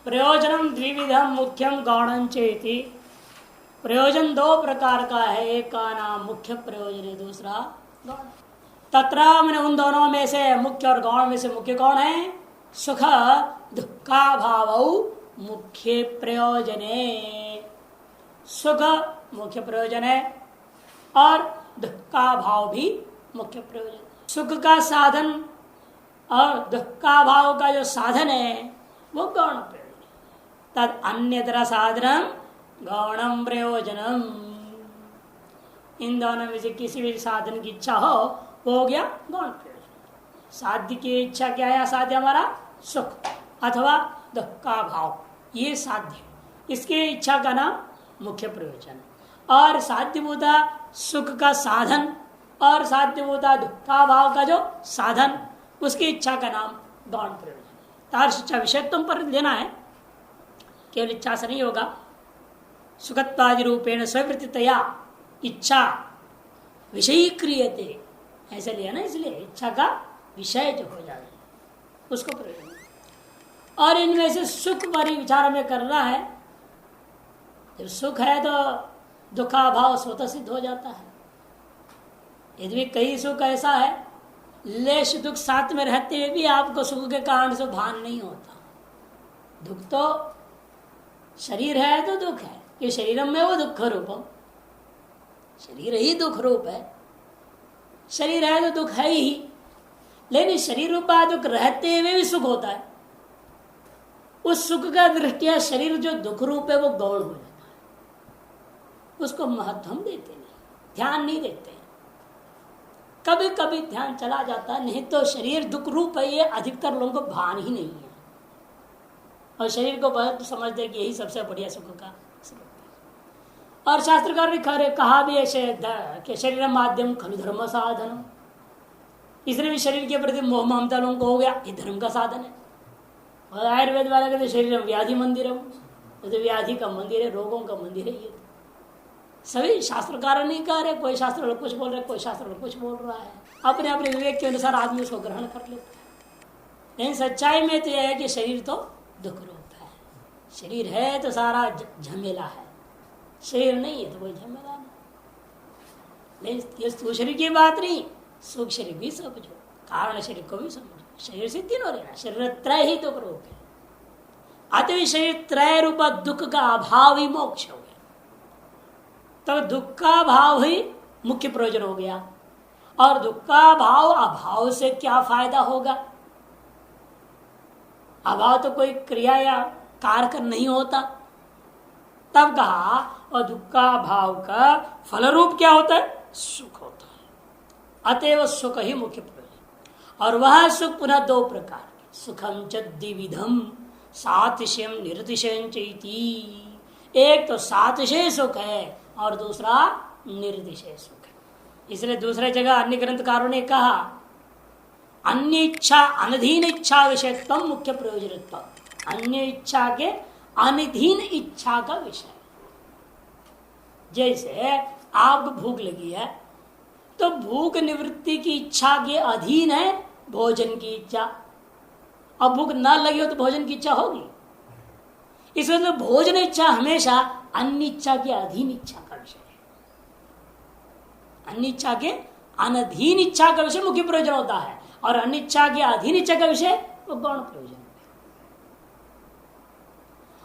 प्रयोजनम द्विविधम मुख्यम गौणं चेति। प्रयोजन दो प्रकार का है, एक का नाम मुख्य प्रयोजन है, दूसरा गौण। तत्र मैंने उन दोनों में से मुख्य और गौण में से मुख्य कौन है? सुख दुखा भाव मुख्य प्रयोजने। सुख मुख्य प्रयोजन है और दुख का भाव भी मुख्य प्रयोजन। सुख का साधन और दुख का भाव का जो साधन है वो गौण प्रयोजन। तद अन्यतर साधनम गौणम प्रयोजनम। इन दोनों में से किसी भी साधन की इच्छा हो गया गौण प्रयोजन। साध्य की इच्छा क्या है? साध्य हमारा सुख अथवा दुख का भाव, ये साध्य, इसकी इच्छा का नाम मुख्य प्रयोजन। और साध्यभूता सुख का साधन और साध्यभूता दुख का भाव का जो साधन, उसकी इच्छा का नाम गौण प्रयोजन। तार शिक्षा विषय तुम पर लेना है, केवल इच्छा से नहीं होगा। सुखत्वादि रूपेण स्ववृत्तितया इच्छा विषयी क्रियते, ऐसे लिया ना, इसलिए इच्छा का विषय जो हो जाए उसको प्रयोजन। और इनमें से सुख पर विचार में करना है। जब सुख है तो दुखा भाव स्वतः सिद्ध हो जाता है। यदि कई सुख ऐसा है, लेश दुख साथ में रहते हुए भी आपको सुख के कारण से भान नहीं होता। दुख तो शरीर है तो दुख है, ये शरीरम में वो दुख रूपम, शरीर ही दुख रूप है। शरीर है तो दुख है ही, लेकिन शरीर रूपा दुख रहते हुए भी सुख होता है। उस सुख का दृष्टिया शरीर जो दुख रूप है वो गौण हो जाता है। उसको महत्व हम देते नहीं, ध्यान नहीं देते। कभी कभी ध्यान चला जाता है, नहीं तो शरीर दुख रूप है ये अधिकतर लोगों को भान ही नहीं है। और शरीर को बहुत समझते कि यही सबसे बढ़िया सुख का स्वरूप है। और शास्त्रकार ने कहा भी ऐसे कि शरीर माध्यम खलु धर्म साधन, इसलिए भी शरीर के प्रति मोह ममता लोगों को हो गया, ये धर्म का साधन है। और आयुर्वेद वाले कहते शरीर व्याधि मंदिर है, तो व्याधि का मंदिर है, रोगों का मंदिर है। ये सभी शास्त्रकार नहीं कह रहे, कोई शास्त्र लोग कुछ बोल रहे, कोई शास्त्र लोग कुछ बोल रहा है। अपने अपने विवेक के अनुसार आदमी उसको ग्रहण कर लेता है। लेकिन सच्चाई में तो यह है कि शरीर तो दुख रूप है। शरीर है तो सारा झमेला है, शरीर नहीं है तो कोई झमेला नहीं। लेकिन ये सुख शरीर की बात नहीं, सुख शरीर भी समझो, कारण शरीर को भी समझो। शरीर से तीनों रहना, शरीर त्रय ही दुख रूप है। अतः शरीर त्रय रूप दुख का अभाव ही मोक्ष हो गया। तो दुख का भाव ही मुख्य प्रयोजन हो गया। और दुख का भाव अभाव से क्या फायदा होगा? अभाव तो कोई क्रिया या कारक नहीं होता। तब कहा और दुख का भाव का फल रूप क्या होता है? सुख होता है। अतएव सुख ही मुख्य प्रयोजन। और वह सुख पुनः दो प्रकार के, सुखम च द्विविधम सातिशयम निरतिशयम चैति। एक तो सातिशय सुख है और दूसरा निर्दिशय सुख है। इसलिए दूसरे जगह अन्य ग्रंथकारों ने कहा अन्य इच्छा अनधीन इच्छा विषयत्व मुख्य प्रयोजनत्व। अन्य इच्छा के अनधीन इच्छा का विषय। जैसे आपको भूख लगी है तो भूख निवृत्ति की इच्छा के अधीन है भोजन की इच्छा। अब भूख ना लगी हो तो भोजन की इच्छा होगी। इस वजह से भोजन इच्छा हमेशा अन्य इच्छा के अधीन इच्छा का विषय है। अन्य इच्छा के अनधीन इच्छा का विषय मुख्य प्रयोजन होता है, और अन्य इच्छा के अधीन इच्छा का विषय वो गौण प्रयोजन है।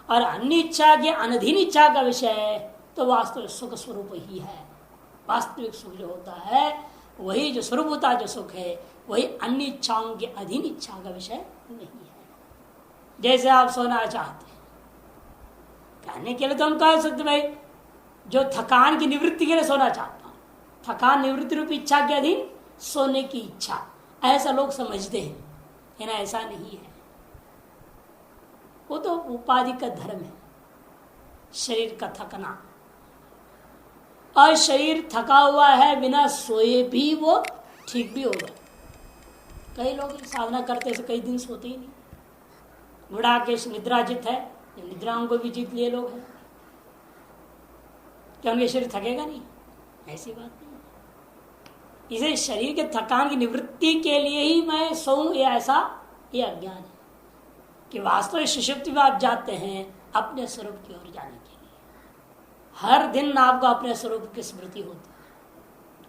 और अन्य इच्छा के अनधीन इच्छा का विषय तो वास्तविक सुख स्वरूप ही है। वास्तविक सुख जो होता है वही जो स्वरूप होता है, जो सुख है वही अन्य इच्छाओं के अधीन इच्छा का विषय नहीं है। जैसे आप सोना चाहते हैं, कहने के लिए तो हम कह सकते भाई जो थकान की निवृत्ति के लिए सोना चाहता हूं, थकान निवृत्ति रूपी इच्छा के अधीन सोने की इच्छा, ऐसा लोग समझते हैं। है ना? ऐसा नहीं है। वो तो उपाधि का धर्म है, शरीर का थकना। और शरीर थका हुआ है, बिना सोए भी वो ठीक भी होगा। कई लोग साधना करते से कई दिन सोते ही नहीं, बुढ़ा के निद्राजित है, निद्राओं को भी जीत लिए लोग हैं। क्या उनके शरीर थकेगा नहीं? ऐसी बात नहीं। इसे शरीर के थकान की निवृत्ति के लिए ही मैं सोऊं, ये ऐसा ये अज्ञान है। कि वास्तविक सुषुप्ति में आप जाते हैं अपने स्वरूप की ओर जाने के लिए। हर दिन आपको अपने स्वरूप की स्मृति होती है,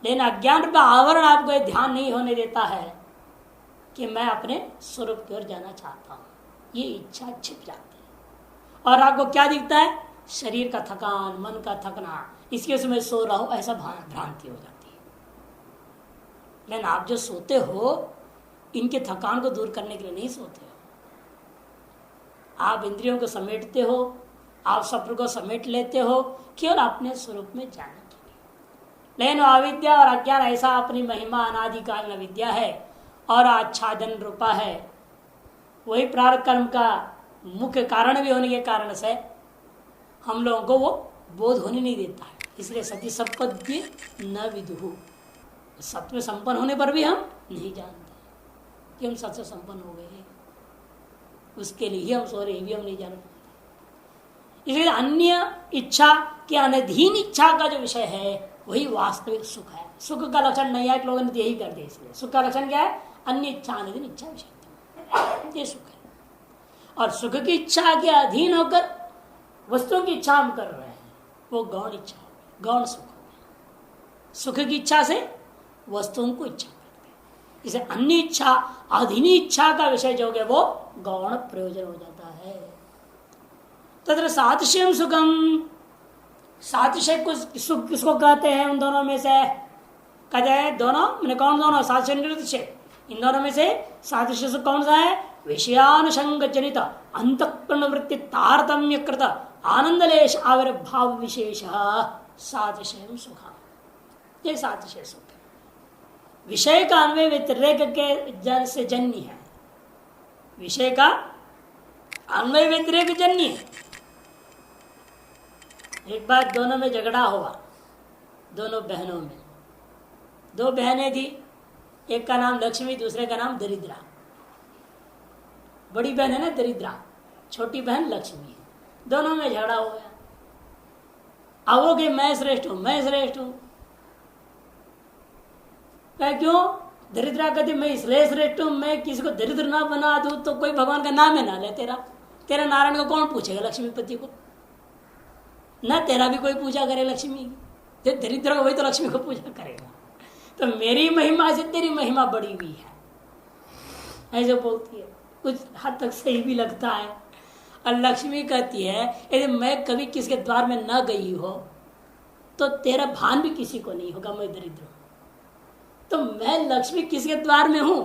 लेकिन अज्ञान का आवरण आपको यह ध्यान नहीं होने देता है कि मैं अपने स्वरूप की ओर जाना चाहता हूं। ये इच्छा छिप जाती है और आपको क्या दिखता है? शरीर का थकान, मन का थकना, इसकी वजह से मैं सो रहा हूं ऐसा भ्रांति हो जाती है। लेकिन आप जो सोते हो इनके थकान को दूर करने के लिए नहीं सोते हो। आप इंद्रियों को समेटते हो, आप स्वप्न को समेट लेते हो केवल अपने स्वरूप में जाने के लिए। लेकिन अविद्या और अज्ञान ऐसा अपनी महिमा अनादिकालीन विद्या है और आच्छादन रूपा है। वही प्रारब्ध कर्म का मुख्य कारण भी होने के कारण से हम लोगों को वो बोध होने नहीं देता है। इसलिए सती संपत्ति न विदुहु, सत्य में संपन्न होने पर भी हम नहीं जानते कि हम सत्य संपन्न हो गए हैं। उसके लिए हम सो रहे भी हम नहीं जानते। इसलिए अन्य इच्छा के अनधीन इच्छा का जो विषय है वही वास्तविक सुख है। सुख का लक्षण नहीं है, लोगों ने यही कर दिया। इसलिए सुख का लक्षण क्या है? अन्य इच्छा अनधीन इच्छा विषय, ये सुख है। और सुख की इच्छा के अधीन होकर वस्तुओं की इच्छा हम कर रहे हैं, वो गौण इच्छा हो गई, गौण सुख हो गया। सुख की इच्छा से वस्तुओं को इच्छा करते हैं। इसे अन्य इच्छा अधीनी इच्छा का विषय जो है वो गौण प्रयोजन हो जाता है। तत्र सादृश्यम सुखम, सादृश्य को सुख किसको कहते हैं? उन दोनों में से कहते हैं दोनों, मैंने कौन दोनों? सादृश्य, इन दोनों में से सादृश्य सुख कौन सा है? विषयानुषंग जनित अंतःकरण वृत्ति तारतम्य कृत आनंदलेश आविर्भाव विशेष सादृश्य सुख, ये सादृश्य सुख है। विषय का अन्वय व्यतिरेक के जन से जन्य है। विषय का अन्वय व्यतिरेक जन्य है। एक बार दोनों में झगड़ा हुआ, दोनों बहनों में। दो बहनें थी, एक का नाम लक्ष्मी, दूसरे का नाम दरिद्रा। बड़ी बहन है ना दरिद्रा, छोटी बहन लक्ष्मी है। दोनों में झगड़ा हो गया। अब वो कि मैं श्रेष्ठ हूं, मैं श्रेष्ठ हूं। क्यों? दरिद्रा कहती मैं इसलिए श्रेष्ठ हूं, मैं किसी को दरिद्र ना बना दूं तो कोई भगवान का नाम है ना ले तेरा। तेरा नारायण को कौन पूछेगा? लक्ष्मीपति को ना, तेरा भी कोई पूजा करे लक्ष्मी की। दरिद्र को वही तो लक्ष्मी को पूजा करेगा। तो मेरी महिमा से तेरी महिमा बड़ी हुई है, ऐसे बोलती है। कुछ हद तक सही भी लगता है। और लक्ष्मी कहती है यदि मैं कभी किसके द्वार में न गई हो तो तेरा भान भी किसी को नहीं होगा, मैं दरिद्र हूं। तो मैं लक्ष्मी किसके द्वार में हूं,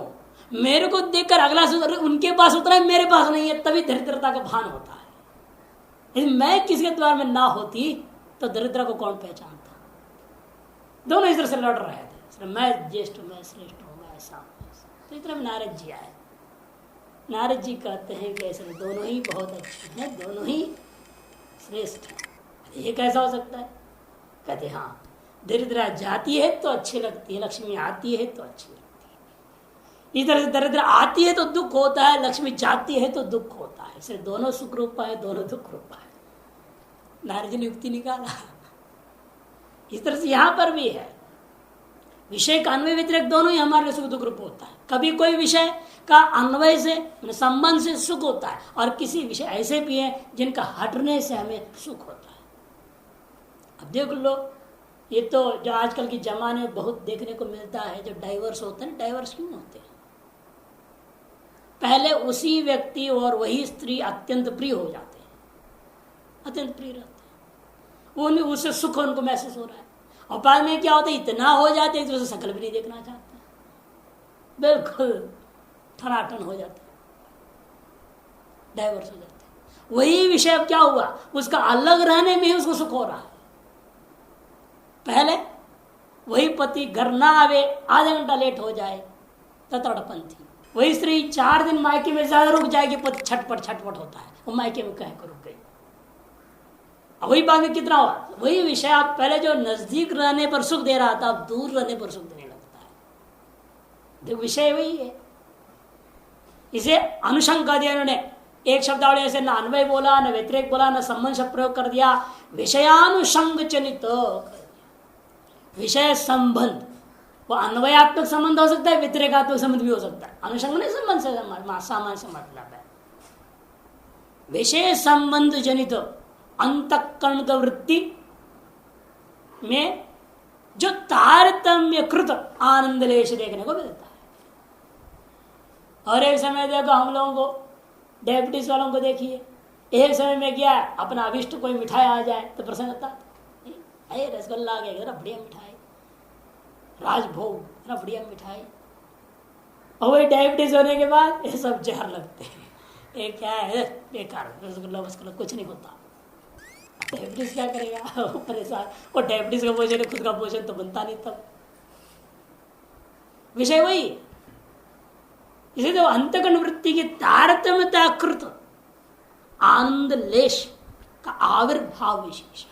मेरे को देखकर अगला उनके पास उतना है, मेरे पास नहीं है, तभी दरिद्रता का भान होता है। यदि मैं किसके द्वार में ना होती तो दरिद्र को कौन पहचानता? दोनों इस तरह से लड़ रहे थे, मैं ज्येष्ठ हूं, मैं श्रेष्ठ हूं, मैं ऐसा हूं। तो इस तरह नारद जी आए। नारद जी कहते हैं कि ऐसे दोनों ही बहुत अच्छे हैं, दोनों ही श्रेष्ठ हैं। ये कैसा हो सकता है? कहते हाँ, दरिद्रा जाती है तो अच्छी लगती है, लक्ष्मी आती है तो अच्छी लगती है। इधर से दरिद्र आती है तो दुख होता है, लक्ष्मी जाती है तो दुख होता है। इसलिए दोनों सुख रूपा है, दोनों दुख रूपा है। नारद जी ने युक्ति निकाला। इस तरह से यहां पर भी है, विषय का अन्वय व्यतिरेक दोनों ही हमारे लिए सुख दुख रूप होता है। कभी कोई विषय का अन्वय से संबंध से सुख होता है और किसी विषय ऐसे भी है जिनका हटने से हमें सुख होता है। अब देख लो, ये तो जो आजकल के जमाने में बहुत देखने को मिलता है, जो डाइवर्स होते हैं। डाइवर्स क्यों होते हैं? पहले उसी व्यक्ति और वही स्त्री अत्यंत प्रिय हो जाते हैं, अत्यंत प्रिय रहते हैं, वो उससे सुख उनको महसूस हो रहा है। और बाद में क्या होता है, इतना हो जाते हैं तो उसे शकल भी नहीं देखना चाहते, बिल्कुल ठनाठन हो जाता है, डाइवर्स हो जाते हैं। वही विषय अब क्या हुआ, उसका अलग रहने में ही उसको सुख हो रहा है। पहले वही पति घर ना आवे, आधा घंटा लेट हो जाए तो तड़पन थी। वही स्त्री 4 दिन मायके में ज्यादा रुक जाएगी, पति छटपट छटपट होता है, वो मायके में कह कर रुक गई। वही बाद में कितना हुआ, वही विषय आप पहले जो नजदीक रहने पर सुख दे रहा था, अब दूर रहने पर सुख देने लगता है। देखो विषय वही है। इसे अनुशंक कर दिया इन्होंने, एक शब्दावली ऐसे न अन्वय बोला, न व्यतिरेक बोला, न संबंध शब्द प्रयोग कर दिया, विषयानुशंग चनित। विषय संबंध, वो अन्वयात्मक संबंध हो सकता है, व्यतिरेकात्मक संबंध भी हो सकता है। अनुशंग नहीं संबंध से सामान्य से मतलब है। विषय संबंध जनित अंतःकरण का वृत्ति में जो तारतम्य कृत आनंद लेश देखने को मिलता है। और एक समय देखो हम लोगों को, डायबिटीज वालों को देखिए, एक समय में क्या है, अपना अभिष्ट कोई मिठाई आ जाए तो प्रसन्नता, अरे रसगुल्ला आ गया, बढ़िया मिठाई, राजभोग, बढ़िया मिठाई। और वही डायबिटीज होने के बाद ये सब जहर लगते हैं, ये क्या है, बेकार, रसगुल्ला वसगुल्ला कुछ नहीं होता। डायबिटीज क्या करेगा, वो परेशान, और डायबिटीज का भोजन खुद का भोजन तो बनता नहीं। तब विषय वही, इसे तो अंतःकरण वृत्ति की तारतम्यता कृत आनंद लेश का आविर्भाव विशेष,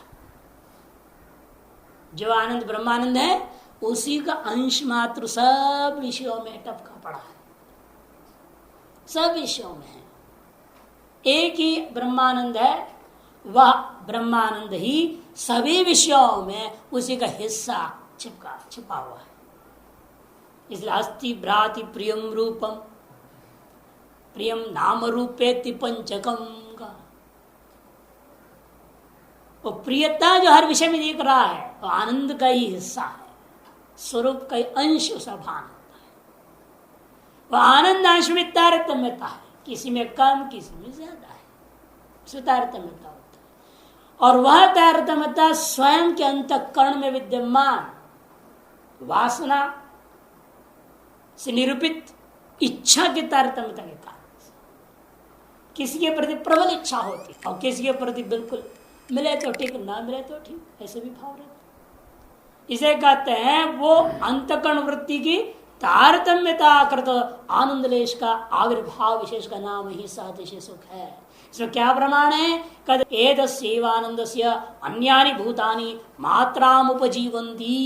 जो आनंद ब्रह्मानंद है उसी का अंश मात्र सब विषयों में टपका पड़ा है, सब विषयों में है। एक ही ब्रह्मानंद है, वह ब्रह्मानंद ही सभी विषयों में उसी का हिस्सा छिपा हुआ है। इसलिए अस्ति भ्राति प्रियम रूपम, प्रियम नाम रूपेति पंचकम का, वो प्रियता जो हर विषय में दिख रहा है वो आनंद का ही हिस्सा है, स्वरूप का अंश उसका भान होता है। वह आनंद अंश में तारतम्यता है, किसी में कम किसी में ज्यादा है, उसमें तारतम्यता होता है। और वह तारतम्यता स्वयं के अंतःकरण में विद्यमान वासना से निरूपित इच्छा की तारतम्यता के कारण, किसी के प्रति प्रबल इच्छा होती और किसी के प्रति बिल्कुल मिले तो ठीक, ना मिले तो ठीक, ऐसे भी भाव रहता। इसे कहते हैं वो अंतःकरण वृत्ति की तारतम्यता कृत आनंद लेश का आविर्भाव विशेष का नाम ही सातिशय सुख है। इसमें क्या प्रमाण है, कद एतस्यैव आनंदस्य अन्यानि भूतानि मात्राम उपजीवन्ति।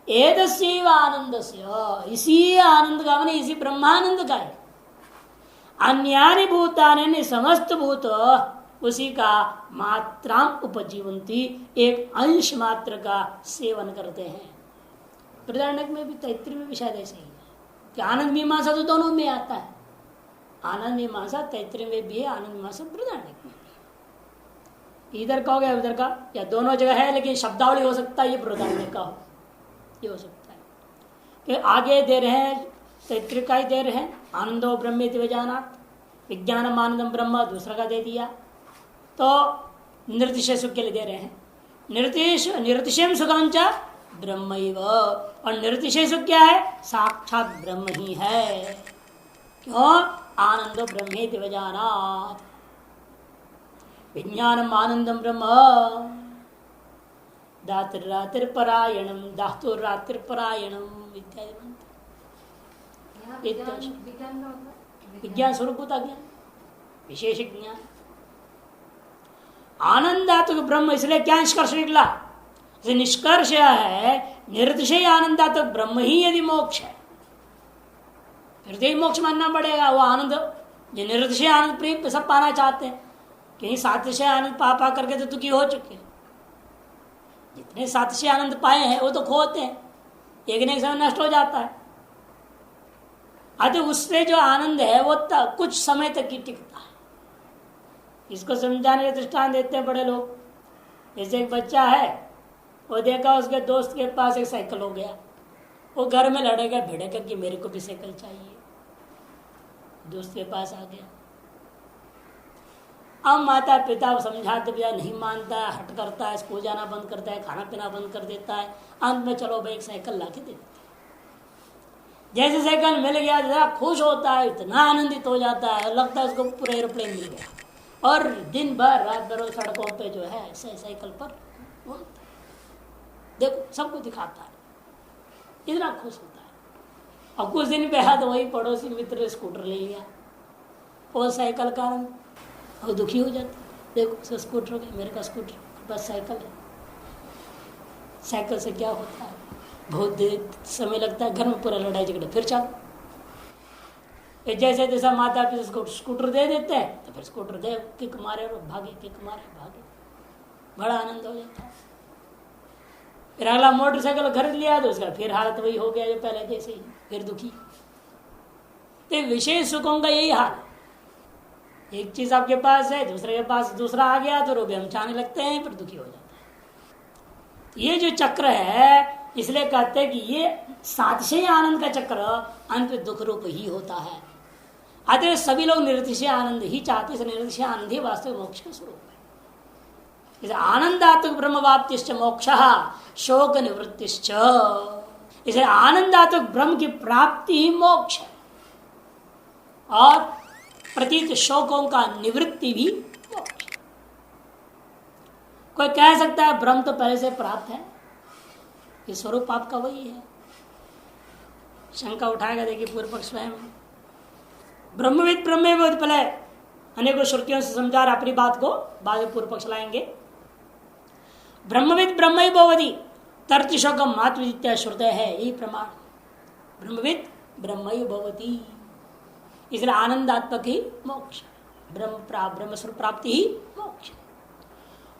एतस्यैव आनंदस्य, इसी आनंद का माने इसी ब्रह्मानंद का है, अन्यानि भूतानि समस्त भूत उसी का मात्राम उपजीवंती, एक अंश मात्र का सेवन करते हैं। बृहदारण्यक में भी, तैत्तिरीय में भी शायद ऐसे ही है कि आनंद मीमांसा तो दोनों में आता है, आनंद मीमांसा तैत्तिरीय में भी है, आनंद मीमांसा बृहदारण्यक में भी। इधर का हो गया उधर का, या दोनों जगह है, लेकिन शब्दावली हो सकता है ये बृहदारण्यक का हो, ये हो सकता है कि आगे दे रहे हैं तैत्तिरीय का ही दे रहे हैं, आनंदो ब्रह्मेति विजानात्, विज्ञानम आनंदम ब्रह्म दूसरा का दे दिया, तो निर्तिशय सुख के लिए दे रहे हैं निर्तिशय सुखम च ब्रह्मैव, और निर्तिशय सुख क्या है, साक्षात ब्रह्म ही है। क्यों, आनंदो ब्रह्मेति विजानात्, विज्ञानम आनंदम ब्रह्म, दातुरातिर्परायणम दातुरातिर्परायणम इत्यादि। विज्ञान स्वरूप होता ज्ञान, विशेष ज्ञान। आनंदात्मक ब्रह्म, इसलिए क्या निष्कर्ष निकला, निष्कर्ष है निर्तिशय आनंदात्मक ब्रह्म ही यदि मोक्ष है, फिर तो मोक्ष मानना पड़ेगा। वो आनंद जो निर्तिशय आनंद प्रिय सब पाना चाहते हैं, कहीं सातिशय आनंद पा करके तो दुखी हो चुके, जितने सातिशय आनंद पाए हैं वो तो खोते हैं, एक न एक समय नष्ट हो जाता है। अतः उससे जो आनंद है वो कुछ समय तक ही टिकता है। इसको समझाने के दृष्टांत देते हैं बड़े लोग। जैसे एक बच्चा है, वो देखा उसके दोस्त के पास एक साइकिल हो गया, वो घर में लड़ेगा भिड़ेगा कि मेरे को भी साइकिल चाहिए, दोस्त के पास आ गया। अब माता पिता समझाते भी नहीं मानता है, हट करता है, स्कूल जाना बंद करता है, खाना पीना बंद कर देता है। अंत में चलो भाई एक साइकिल ला के दे देते। जैसे साइकिल मिल गया जरा खुश होता है, इतना आनंदित हो जाता है, लगता है उसको पूरा एरोप्लेन मिल गया, और दिन भर रात भर सड़कों पे जो है साइकिल पर देखो सबको दिखाता है, इतना खुश होता है। और कुछ दिन बाद वही पड़ोसी मित्र स्कूटर ले लिया, वो साइकिल कारण वो दुखी हो जाता, देखो स्कूटर हो गया, मेरे का स्कूटर, बस साइकिल है। साइकिल से क्या होता है, बहुत देर समय लगता है, घर में पूरा लड़ाई झगड़ा, फिर चालू। जैसे जैसा माता पिता स्कूटर दे देते हैं तो फिर स्कूटर दे किक मारे और भागे, किक मारे भागे, बड़ा आनंद हो जाता है। फिर अगला मोटरसाइकिल खरीद लिया तो उसका फिर हालत वही हो गया जो पहले जैसे ही, फिर दुखी। तो विशेष सुखों का यही हाल है, एक चीज आपके पास है, दूसरे के पास दूसरा आ गया तो रोग हम चाहने लगते हैं, फिर दुखी हो जाते हैं। ये जो चक्र है, इसलिए कहते हैं कि ये सातिशय आनंद का चक्र अंत में दुख रूप ही होता है। अतः सभी लोग निरतिशय आनंद ही चाहते हैं। निरतिशय आनंद ही वास्तविक मोक्ष का स्वरूप है। आनंदात्मक ब्रह्मवाप्तिश्च मोक्षः शोक निवृत्तिश्च। इसे आनंदात्मक ब्रह्म की प्राप्ति ही मोक्ष है और प्रतीत शोकों का निवृत्ति भी मोक्ष। कोई कह सकता है ब्रह्म तो पहले से प्राप्त है, ये स्वरूप आपका वही है। शंका उठाएगा, देखिए पूर्व पक्ष स्वयं ब्रह्मविद ब्रह्म पहले अनेकों श्रुतियों से समझा रहा अपनी बात को, बाद में पूर्व पक्ष लाएंगे। ब्रह्मविद ब्रह्म ही भवति तर्तिशोकम मातृदित्या श्रुते है, यही प्रमाण। ब्रह्मविद ब्रह्म ही भवति, इसलिए आनंदात्मक ही मोक्ष, ब्रह्म स्वरूप प्राप्ति ही मोक्ष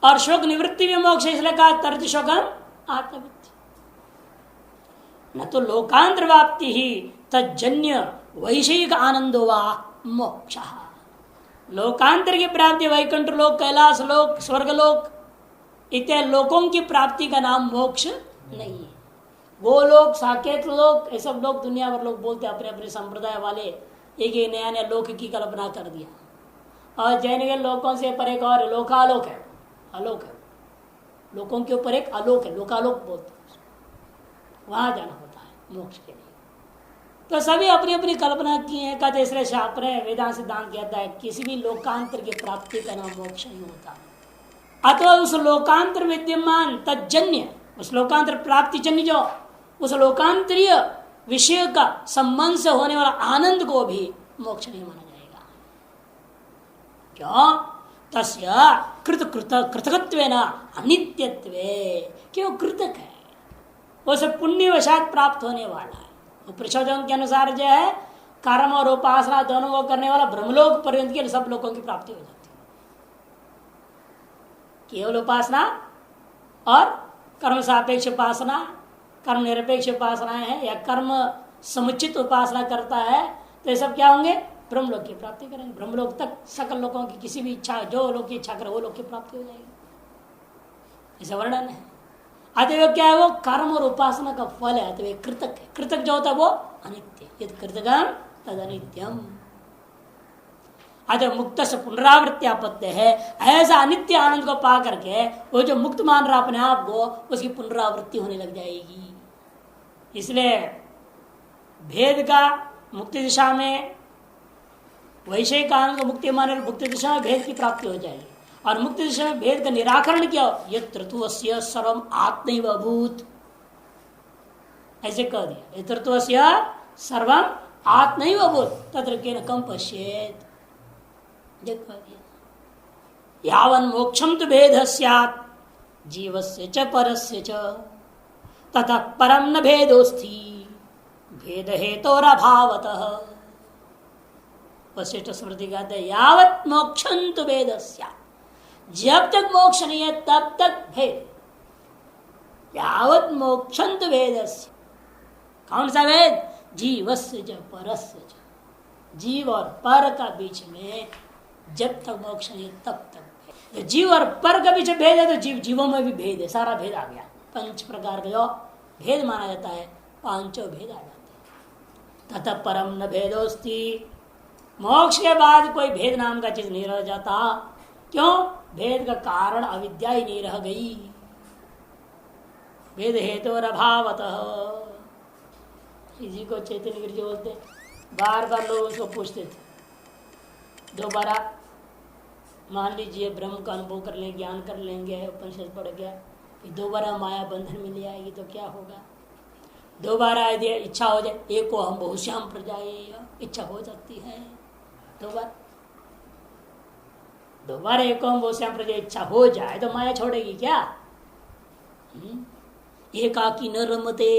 और शोक निवृत्ति भी मोक्ष। इसलिए कहा तर्तिशोकम आत्मविद्या। न तो लोकांतर वाप्ति ही तज्जन्य वैषयिक आनंदो वा मोक्ष। लोकांतर की प्राप्ति वैकुंठ लोक, कैलाश लोक, स्वर्ग लोक इत्यादि लोकों की प्राप्ति का नाम मोक्ष नहीं है। वो लोग, साकेत लोग, ये सब लोग दुनिया भर लोग बोलते अपने अपने संप्रदाय वाले एक नया नया लोक की कल्पना कर दिया। और जैन के लोकों से पर एक और लोकालोक है, अलोक है। लोकों के ऊपर एक अलोक है, लोकालोक बोलते हैं, वहां जाना होता है मोक्ष के लिए। तो सभी अपनी अपनी कल्पना की है। कहते इसलिए शास्त्र वेदांत सिद्धांत कहता है किसी भी लोकांतर की प्राप्ति का नाम मोक्ष नहीं होता है। अथवा उस लोकांतर विद्यमान तज्जन्य, उस लोकांतर प्राप्ति जन्य जो उस लोकांतरीय विषय का संबंध से होने वाला आनंद को भी मोक्ष नहीं माना जाएगा। क्यों? तस्य कृतकत्वेन अनित्यत्वे, क्यों कृतक है, उसे पुण्यवशात प्राप्त होने वाला है। उपनिषदों के अनुसार जो है कर्म और उपासना दोनों को करने वाला ब्रह्मलोक पर्यंत के सब लोगों की प्राप्ति हो जाती है। केवल उपासना और कर्म सापेक्ष उपासना, कर्म निरपेक्ष उपासनाएं हैं या कर्म समुचित उपासना करता है तो ये सब क्या होंगे? ब्रह्मलोक की प्राप्ति करेंगे। ब्रह्मलोक तक सकल लोगों की किसी भी इच्छा, जो लोग की इच्छा करे वो लोग की प्राप्ति हो जाएगी, ऐसा वर्णन है। अतः क्या है? वो कर्म और उपासना का फल है। अतः कृतक है। कृतक जो होता है वो अनित्य, यद कृतकम तद अनित्यम। अतः मुक्त से पुनरावृत्ति है। ऐसा अनित्य आनंद को पा करके वो जो मुक्त मान रहा अपने आप को, उसकी पुनरावृत्ति होने लग जाएगी। इसलिए भेद का मुक्ति दिशा में, वैषयिक आनंद को मुक्ति माने मुक्ति दिशा में भेद की प्राप्ति हो जाएगी। और मुक्ति दिशा में भेद का निराकरण किया, यत्रत्वस्य सर्वम आत्मैव अभूत, ऐसे कह दिया। यत्रत्वस्य सर्वम आत्मैव अभूत तत्र केन कम पश्येत, यावन् मोक्षम तु भेद स्यात् जीवस्य च परस्य च ततः परम न भेदोस्ति भेद हेतोरभावतः। वशिष्ठ स्मृति कहते हैं यावत् मोक्षं तु भेद स्यात्, जब तक मोक्ष नहीं है तब तक भेद। यावत् मोक्षं तु भेदस्य, कौन सा भेद? जीवस्य च परस्य च, जीव और पर का बीच में जब तक मोक्ष नहीं तब तक भेद। जीव और पर का बीच भेद है तो जीवों में भी भेद है, सारा भेद आ गया। 5 प्रकार का जो भेद माना जाता है, 5 भेद आ जाते हैं। ततः परम न भेदोस्ति, मोक्ष के बाद कोई भेद नाम का चीज नहीं रह जाता। क्यों? भेद का कारण अविद्या ही नहीं रह गई। भेद हेतु और अभावतः, इसी को चैतन्य गिरिजी बोलते। बार बार लोग उसको पूछते थे, दोबारा मान लीजिए ब्रह्म का अनुभव कर लेंगे, ज्ञान कर लेंगे, उपनिषद पढ़ गया, फिर दोबारा माया बंधन में ले आएगी तो क्या होगा? दोबारा यदि इच्छा हो जाए, एको हम बहुश्याम प्रजाए, इच्छा हो जाती है दोबारा एको हम बहुश्याम प्रजा इच्छा हो जाए तो माया छोड़ेगी क्या? एकाकी न रमते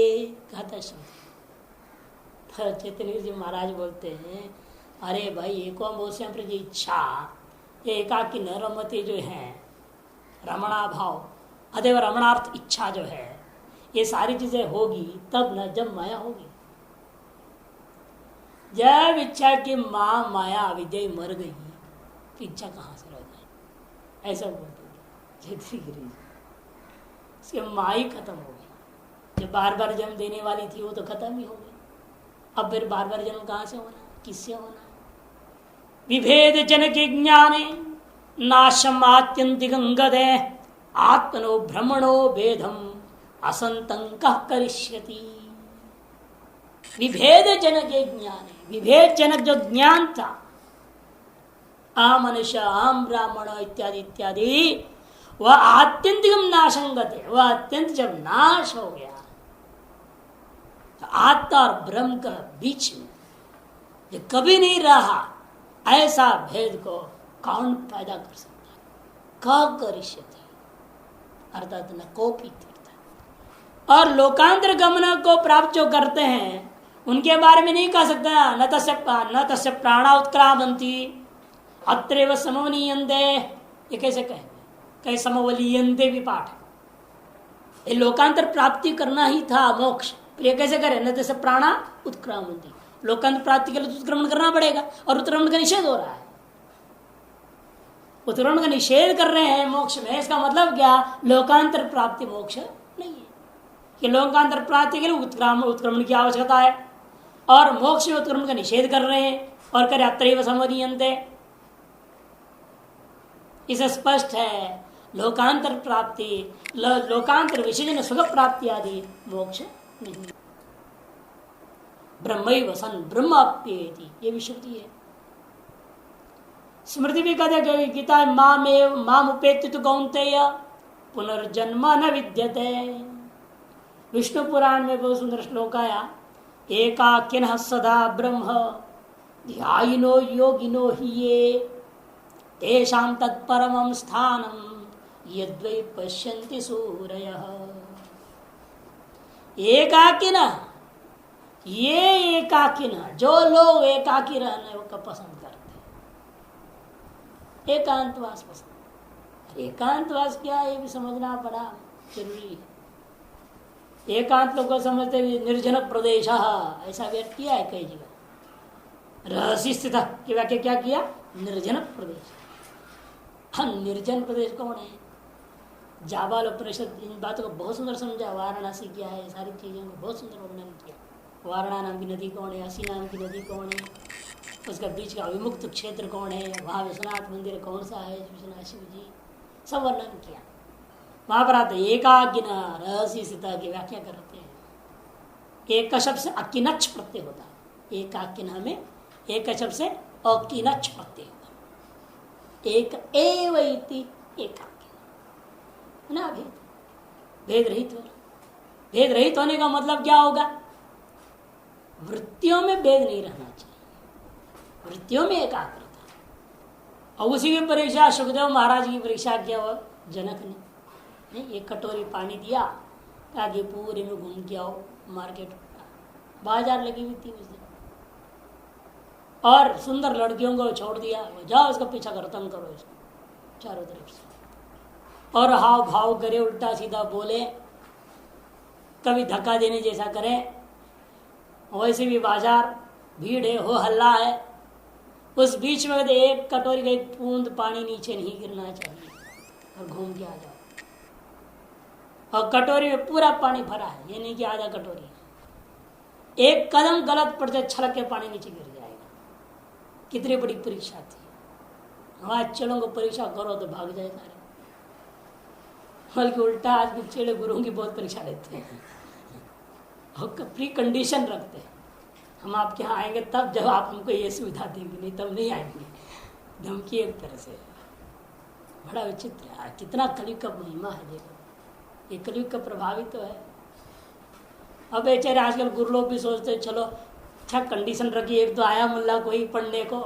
कहता है चैतन्य जी महाराज बोलते हैं, अरे भाई एको हम बहुश्याम प्रजा इच्छा, ये एकाकी न रमते जो है रमणा भाव, अदेव रमणार्थ इच्छा जो है, ये सारी चीजें होगी तब न जब माया होगी। जब इच्छा की माया अविद्या मर गई इच्छा कहाँ से रह जाए, ऐसा बोलते थे गिरी। उसके माँ ही खत्म हो गई, जब बार बार जन्म देने वाली थी वो तो खत्म ही हो गई। अब फिर बार बार जन्म कहाँ से होना, किससे होना? विभेद जनक ज्ञाने नाशम आत्यंतिकं गदे आत्मनो भ्रमणो भेदम असंतंक करिष्यति। विभेद जनक ज्ञान, विभेद जनक जो ज्ञान था, आम मनुष्य आम ब्राह्मण इत्यादि इत्यादि, वह आत्यंतिकम नाशंगत है। वह अत्यंत जब नाश हो गया तो आत्मा और ब्रह्म का बीच में जो कभी नहीं रहा, ऐसा भेद को कौन पैदा कर सकता है? क करिष्यति अर्थात न कोपी तीर्थ। और लोकांतर गमन को प्राप्त जो करते हैं उनके बारे में नहीं कह सकता न तस्य प्राणा उत्क्रामंती अत्रैव समवलीयन्ते। ये कैसे कहें समवलीयन्ते भी पाठ है। ये लोकांतर प्राप्ति करना ही था मोक्ष, ये कैसे करें? न तस्य प्राणा उत्क्रामंती, लोकांतर प्राप्ति के लिए उत्क्रमण करना पड़ेगा और उत्क्रमण का निषेध हो रहा है। उत्क्रमण का निषेध कर रहे हैं मोक्ष में, इसका मतलब क्या? लोकांतर प्राप्ति मोक्ष नहीं है कि लोकांतर प्राप्ति के लिए उत्क्रमण की आवश्यकता है और मोक्ष में उत्क्रमण का निषेध कर रहे हैं और करे अत्रैव समवलीयन्ते। इसे स्पष्ट है लोकांतर प्राप्ति, लोकांतर विषयजन सुख प्राप्ति आदि मोक्ष नहीं। ब्रह्मैव सन् ब्रह्माप्येति, ये विशुद्धि है। स्मृति भी कहते गीता माम उपेत्य तु कौन्तेय पुनर्जन्म न विद्यते। विष्णु पुराण में बहुत सुंदर श्लोक आया, एकाकिनः सदा ब्रह्म ध्यायिनो योगिनो हि ये तेषां तत्परमं स्थानं यद्वै पश्यन्ति सूरयः। एकाकिनः, ये एकाकिनः, जो लोग एकाकी रहने को पसंद करते हैं, एकांतवास पसंद। एकांतवास क्या है ये भी समझना बड़ा जरूरी है। एकांत लोग को समझते निर्जन प्रदेश, ऐसा व्यक्त किया है कई जगह। रहस्य स्थित की व्याख्या क्या किया? निर्जन प्रदेश। हम निर्जन प्रदेश कौन है? जाबाल उपनिषद इन बातों को बहुत सुंदर समझा। वाराणसी क्या है, सारी चीजों को बहुत सुंदर वर्णन किया। वारणा नाम की नदी कौन है, असी नाम की नदी कौन है, उसका बीच का विमुक्त क्षेत्र कौन है, वहाँ विश्वनाथ मंदिर कौन सा है, विश्वनाथ शिव जी, सब वर्णन किया। वहां पर आते एकाकिना रहस्य सीता की व्याख्या करते हैं। एक शब्द से अकिनच प्रत्यय होता है। एकाकिना में एक शब्द से अकिनच प्रत्यय होता है। एक एव इति एकाकिना ना, भेद भेद रहित हो। भेद रहित होने का मतलब क्या होगा? वृत्तियों में भेद नहीं रहना चाहिए, वृत्तियों में एकाग्रता। और उसी की परीक्षा सुखदेव महाराज की परीक्षा किया वो जनक ने। एक कटोरी पानी दिया, आगे पूरे में घूम के आओ, मार्केट बाजार लगी हुई थी उस दिन, और सुंदर लड़कियों को छोड़ दिया, जाओ उसका पीछा करो, तंग करो इसको चारों तरफ से, और हाव भाव करे, उल्टा सीधा बोले, कभी धक्का देने जैसा करें। वैसे भी बाजार भीड़ है, हो हल्ला है, उस बीच में एक कटोरी का एक बूंद पानी नीचे नहीं गिरना चाहिए और घूम के आ जाओ। और कटोरी में पूरा पानी भरा है, ये नहीं कि आधा कटोरी, एक कदम गलत पड़ जाए छलक के पानी नीचे गिर जाएगा। कितनी बड़ी परीक्षा थी। वहां चलो को परीक्षा करो तो भाग जाए सारे, बल्कि उल्टा आज भी चेड़े गुरुओं की बहुत परीक्षा लेते हैं और प्री कंडीशन रखते हैं, हम आपके यहाँ आएंगे तब जब आप हमको ये सुविधा देंगे, नहीं तब नहीं आएंगे। धमकी एक तरह से। बड़ा विचित्र है, कितना कलयुग का महिमा है। देखो ये कलयुग का प्रभावी तो है। अब बेचारे आजकल गुरु लोग भी सोचते चलो अच्छा कंडीशन रखी, एक तो आया मुल्ला कोई पढ़ने को,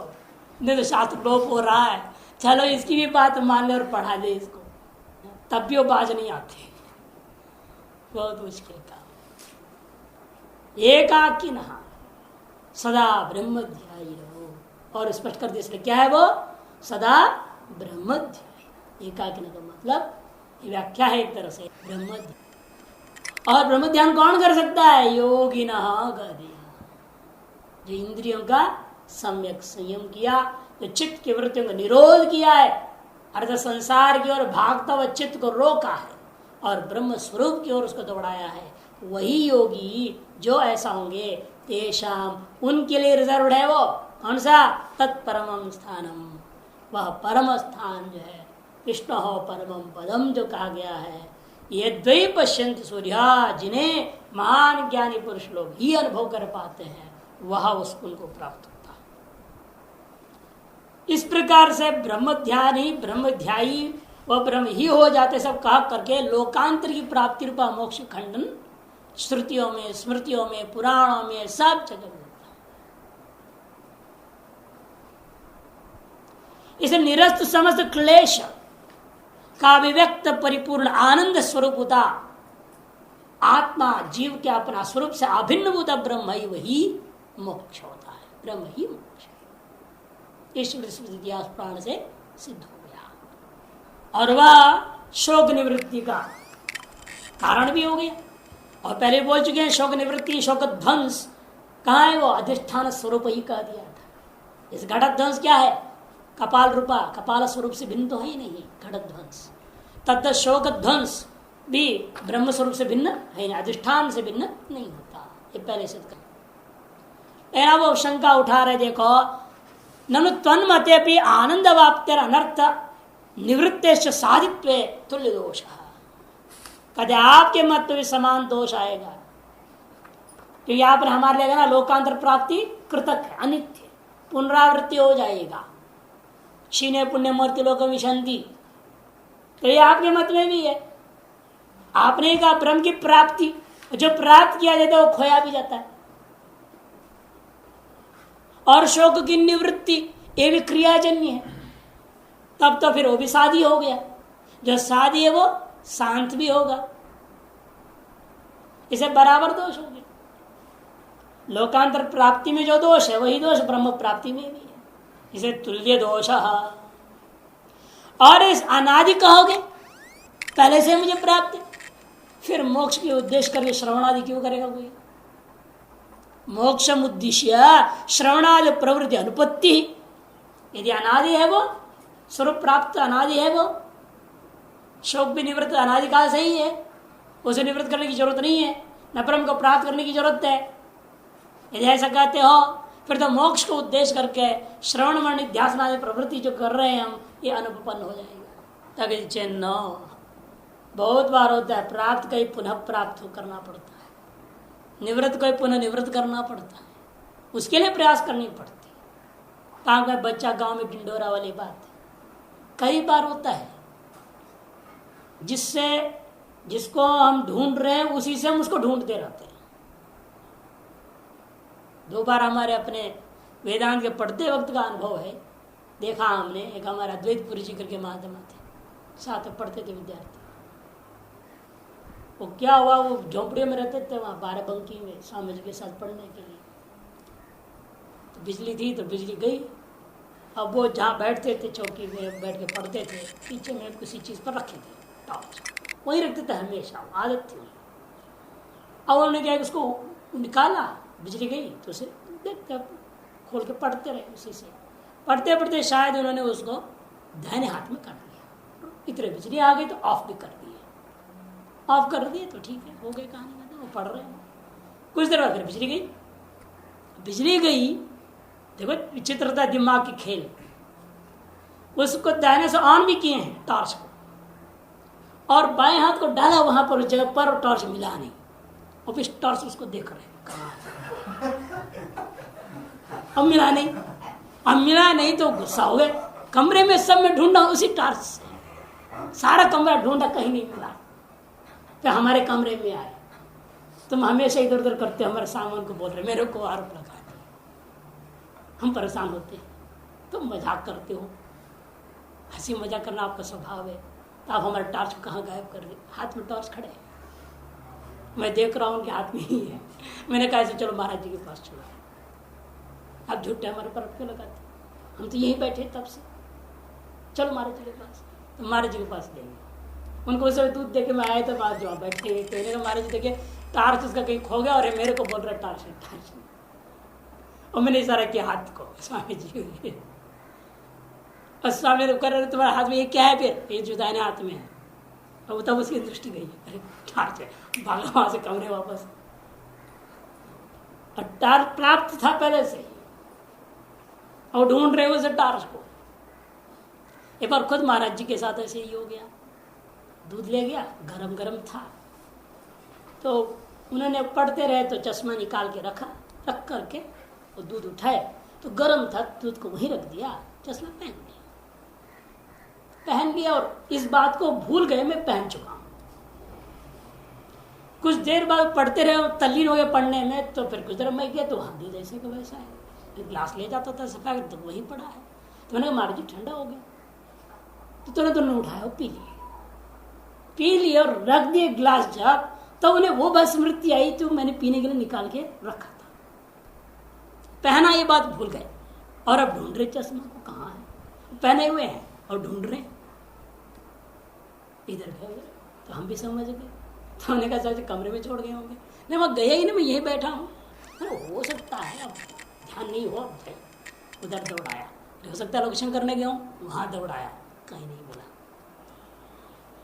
नहीं तो शास्त्र लोप हो रहा है, चलो इसकी भी बात मान ले और पढ़ा दे इसको, तब भी वो बाज नहीं आते। बहुत मुश्किल काम। एकाकी नहा सदा ब्रह्म ध्याय रहो, और स्पष्ट कर दिया क्या है वो? सदा ब्रह्म ध्याय। एकाकी का मतलब व्याख्या है एक तरह से ब्रह्म ध्यान। और ब्रह्म ध्यान कौन कर सकता है? योगिनः, जो इंद्रियों का सम्यक संयम किया, जो चित्त की वृत्तियों का निरोध किया है, अर्थ संसार की ओर भागता हुआ चित्त को रोका है और ब्रह्म स्वरूप की ओर उसको दौड़ाया है, वही योगी जो ऐसा होंगे तेषाम उनके लिए रिजर्व है। वो कौन सा? तत्परमम स्थानम, वह परम स्थान जो है विष्णु हो परमम पदम जो कहा गया है। ये द्वै पश्यंत सूर्या, जिन्हें महान ज्ञानी पुरुष लोग ही अनुभव कर पाते हैं, वह उनको प्राप्त होता है। इस प्रकार से ब्रह्म ध्यानी ब्रह्मध्यायी वह ब्रह्म ही हो जाते सब कहा करके लोकांतर की प्राप्ति रूपा मोक्ष खंडन श्रुतियों में, स्मृतियों में, पुराणों में सब जगह मिलता है। इसे निरस्त समस्त क्लेश का अभिव्यक्त परिपूर्ण आनंद स्वरूपता आत्मा जीव के अपना स्वरूप से अभिन्न भूत ब्रह्म ही वही मोक्ष होता है। ब्रह्म ही मोक्ष है। इतिहास प्राण से सिद्ध हो गया और वह शोक निवृत्ति का कारण भी हो गया। और पहले बोल चुके हैं शोक निवृत्ति शोक ध्वंस कहाँ है? वो अधिष्ठान स्वरूप ही कह दिया था। इस घट ध्वंस क्या है? कपाल रूपा, कपाल स्वरूप से भिन्न तो है ही नहीं घट ध्वंस। तथा शोक ध्वंस भी ब्रह्म स्वरूप से भिन्न है नहीं, अधिष्ठान से भिन्न नहीं होता। ये पहले से कर वो शंका उठा रहे, देखो ननु तन्मते भी आनंद वाप्तिर अनर्थ निवृत्तेश साधित्व तुल्य दोष। कदे आपके मत में समान दोष आएगा, क्योंकि यहाँ पर हमारे लिए ना लोकांतर प्राप्ति कृतक है, अनित्य, पुनरावृत्ति हो जाएगा। क्षीणे पुण्य मूर्ति लोक विशंति, तो ये आपके मत में भी है। आपने कहा ब्रह्म की प्राप्ति, जो प्राप्त किया जाता है वो खोया भी जाता है। और शोक की निवृत्ति ये भी क्रियाजन्य है, तब तो फिर वो भी साधी हो गया। जो साधी है वो शांत भी होगा, इसे बराबर दोष हो गया। लोकांतर प्राप्ति में जो दोष है वही दोष ब्रह्म प्राप्ति में भी है, इसे तुल्य दोष। और इस अनादि कहोगे पहले से मुझे प्राप्त है, फिर मोक्ष के उद्देश्य करके श्रवणादि क्यों करेगा कोई? मोक्षम उद्देश्य श्रवणादि प्रवृत्ति अनुपत्ति, यदि अनादि है वो स्वरूप प्राप्त अनादि है वो, शोक भी निवृत्त अनादिकाल से ही है, उसे निवृत्त करने की जरूरत नहीं है, न ब्रह्म को प्राप्त करने की जरूरत है। यदि ऐसा कहते हो फिर तो मोक्ष को उद्देश्य करके श्रवण मन ध्यान आदि प्रवृत्ति जो कर रहे हैं हम, ये अनुपन्न हो जाएगा। तभी चिन्ह बहुत बार होता है, प्राप्त कहीं पुनः प्राप्त करना पड़ता है, निवृत्त को पुनः निवृत्त करना पड़ता है, उसके लिए प्रयास करनी पड़ती है। काम का बच्चा गांव में ढिंडोरा वाली बात है, कई बार होता है, जिससे जिसको हम ढूंढ रहे हैं उसी से हम उसको ढूंढते रहते हैं। दो बार हमारे अपने वेदांत के पढ़ते वक्त का अनुभव है, देखा हमने। एक हमारा अद्वैतपुरी जी करके महात्मा थे, साथ में पढ़ते थे विद्यार्थी। वो क्या हुआ, वो झोंपड़ियों में रहते थे वहाँ बाराबंकी में स्वामी जी के साथ पढ़ने के लिए। तो बिजली थी तो बिजली गई। अब वो जहाँ बैठते थे चौकी में बैठ के पढ़ते थे, पीछे में किसी चीज़ पर रखे थे टॉर्च, वहीं रखते थे हमेशा, आदत थी। अब उन्होंने क्या उसको निकाला, बिजली गई तो उसे देखते खोल के पढ़ते रहे, उसी से पढ़ते पढ़ते शायद उन्होंने उसको दाहिने हाथ में कर दिया। इतने बिजली आ गई तो ऑफ भी कर दिए, ऑफ कर दिए तो ठीक है, हो गई कहानी में, वो पढ़ रहे हैं। कुछ देर बाद फिर बिजली गई। बिजली गई, देखो विचित्रता दिमाग की खेल। उसको दाहिने से ऑन भी किए हैं टॉर्च को, और बाएं हाथ को डाला वहां पर उस जगह पर, और टॉर्च मिला नहीं। और फिर टॉर्च उसको देख रहे हैं, अब मिला नहीं, अब मिला नहीं तो गुस्सा हो गए। कमरे में सब में ढूंढा, उसी टॉर्च से सारा कमरा ढूंढा, कहीं नहीं मिला। फिर हमारे कमरे में आए, तुम हमेशा इधर उधर करते, हमारे सामान को बोल रहे, मेरे को आरोप लगा दे, हम परेशान होते हैं, तुम मजाक करते हो, हंसी मजाक करना आपका स्वभाव है, तो आप हमारे टॉर्च को कहाँ गायब कर रहे? हाथ में टॉर्च खड़े, मैं देख रहा हूँ उनके हाथ में ही है। मैंने कहा ऐसे चलो महाराज जी के पास चलो, आप झूठे हमारे पर क्यों लगाते, हम तो यहीं बैठे तब से, चलो महाराज जी के पास। तो महाराज जी के पास देंगे उनको, उसे दूध दे के मैं आया तो बात जो बैठे थे, महाराज जी देखे टार्च उसका कहीं खो गया, और मेरे को बोल रहा टार्च टार्च, और मैंने इशारा किया हाथ को, स्वामी जी और स्वामी ने कर रहे तुम्हारे हाथ में ये क्या है, फिर ये जो दाहिने हाथ में है। अब तब उसकी दृष्टि गई, अरे टार्च है, भागा वहां से कमरे वापस। और टार्च प्राप्त था पहले से ही, और ढूंढ रहे उसे टार्च को। एक बार खुद महाराज जी के साथ ऐसे ही हो गया, दूध ले गया, गरम गरम था, तो उन्होंने पढ़ते रहे तो चश्मा निकाल के रख करके वो दूध उठाए तो गरम था, दूध को वहीं रख दिया, चश्मा पहन लिया और इस बात को भूल गए मैं पहन चुका हूं। कुछ देर बाद पढ़ते रहे, तल्लीन हो गए पढ़ने में, तो फिर कुछ देर मैं गया तो हाँ दूध ऐसे का वैसा है, गिलास ले जाता था सफा तो वहीं पड़ा है। तो मैंने महाराज जी ठंडा हो गया, तो तुरंत उन्होंने उठाया और पी लिया और रख दिए गिलास जब, तो उन्हें वो बस स्मृति आई तो मैंने पीने के लिए निकाल के रखा था, पहना, ये बात भूल गए। और अब ढूंढ रहे चश्मा को, कहाँ है, पहने हुए हैं और ढूंढ रहे इधर गए उधर। तो हम भी समझ गए, तो हमने कहा कमरे में छोड़ गए होंगे। नहीं मैं गया ही नहीं, मैं यही बैठा हूँ। अरे हो सकता है, अब ध्यान नहीं हुआ, उधर दौड़ाया, हो सकता है लोकेशन करने गया हूँ, वहां दौड़ाया, कहीं नहीं बोला।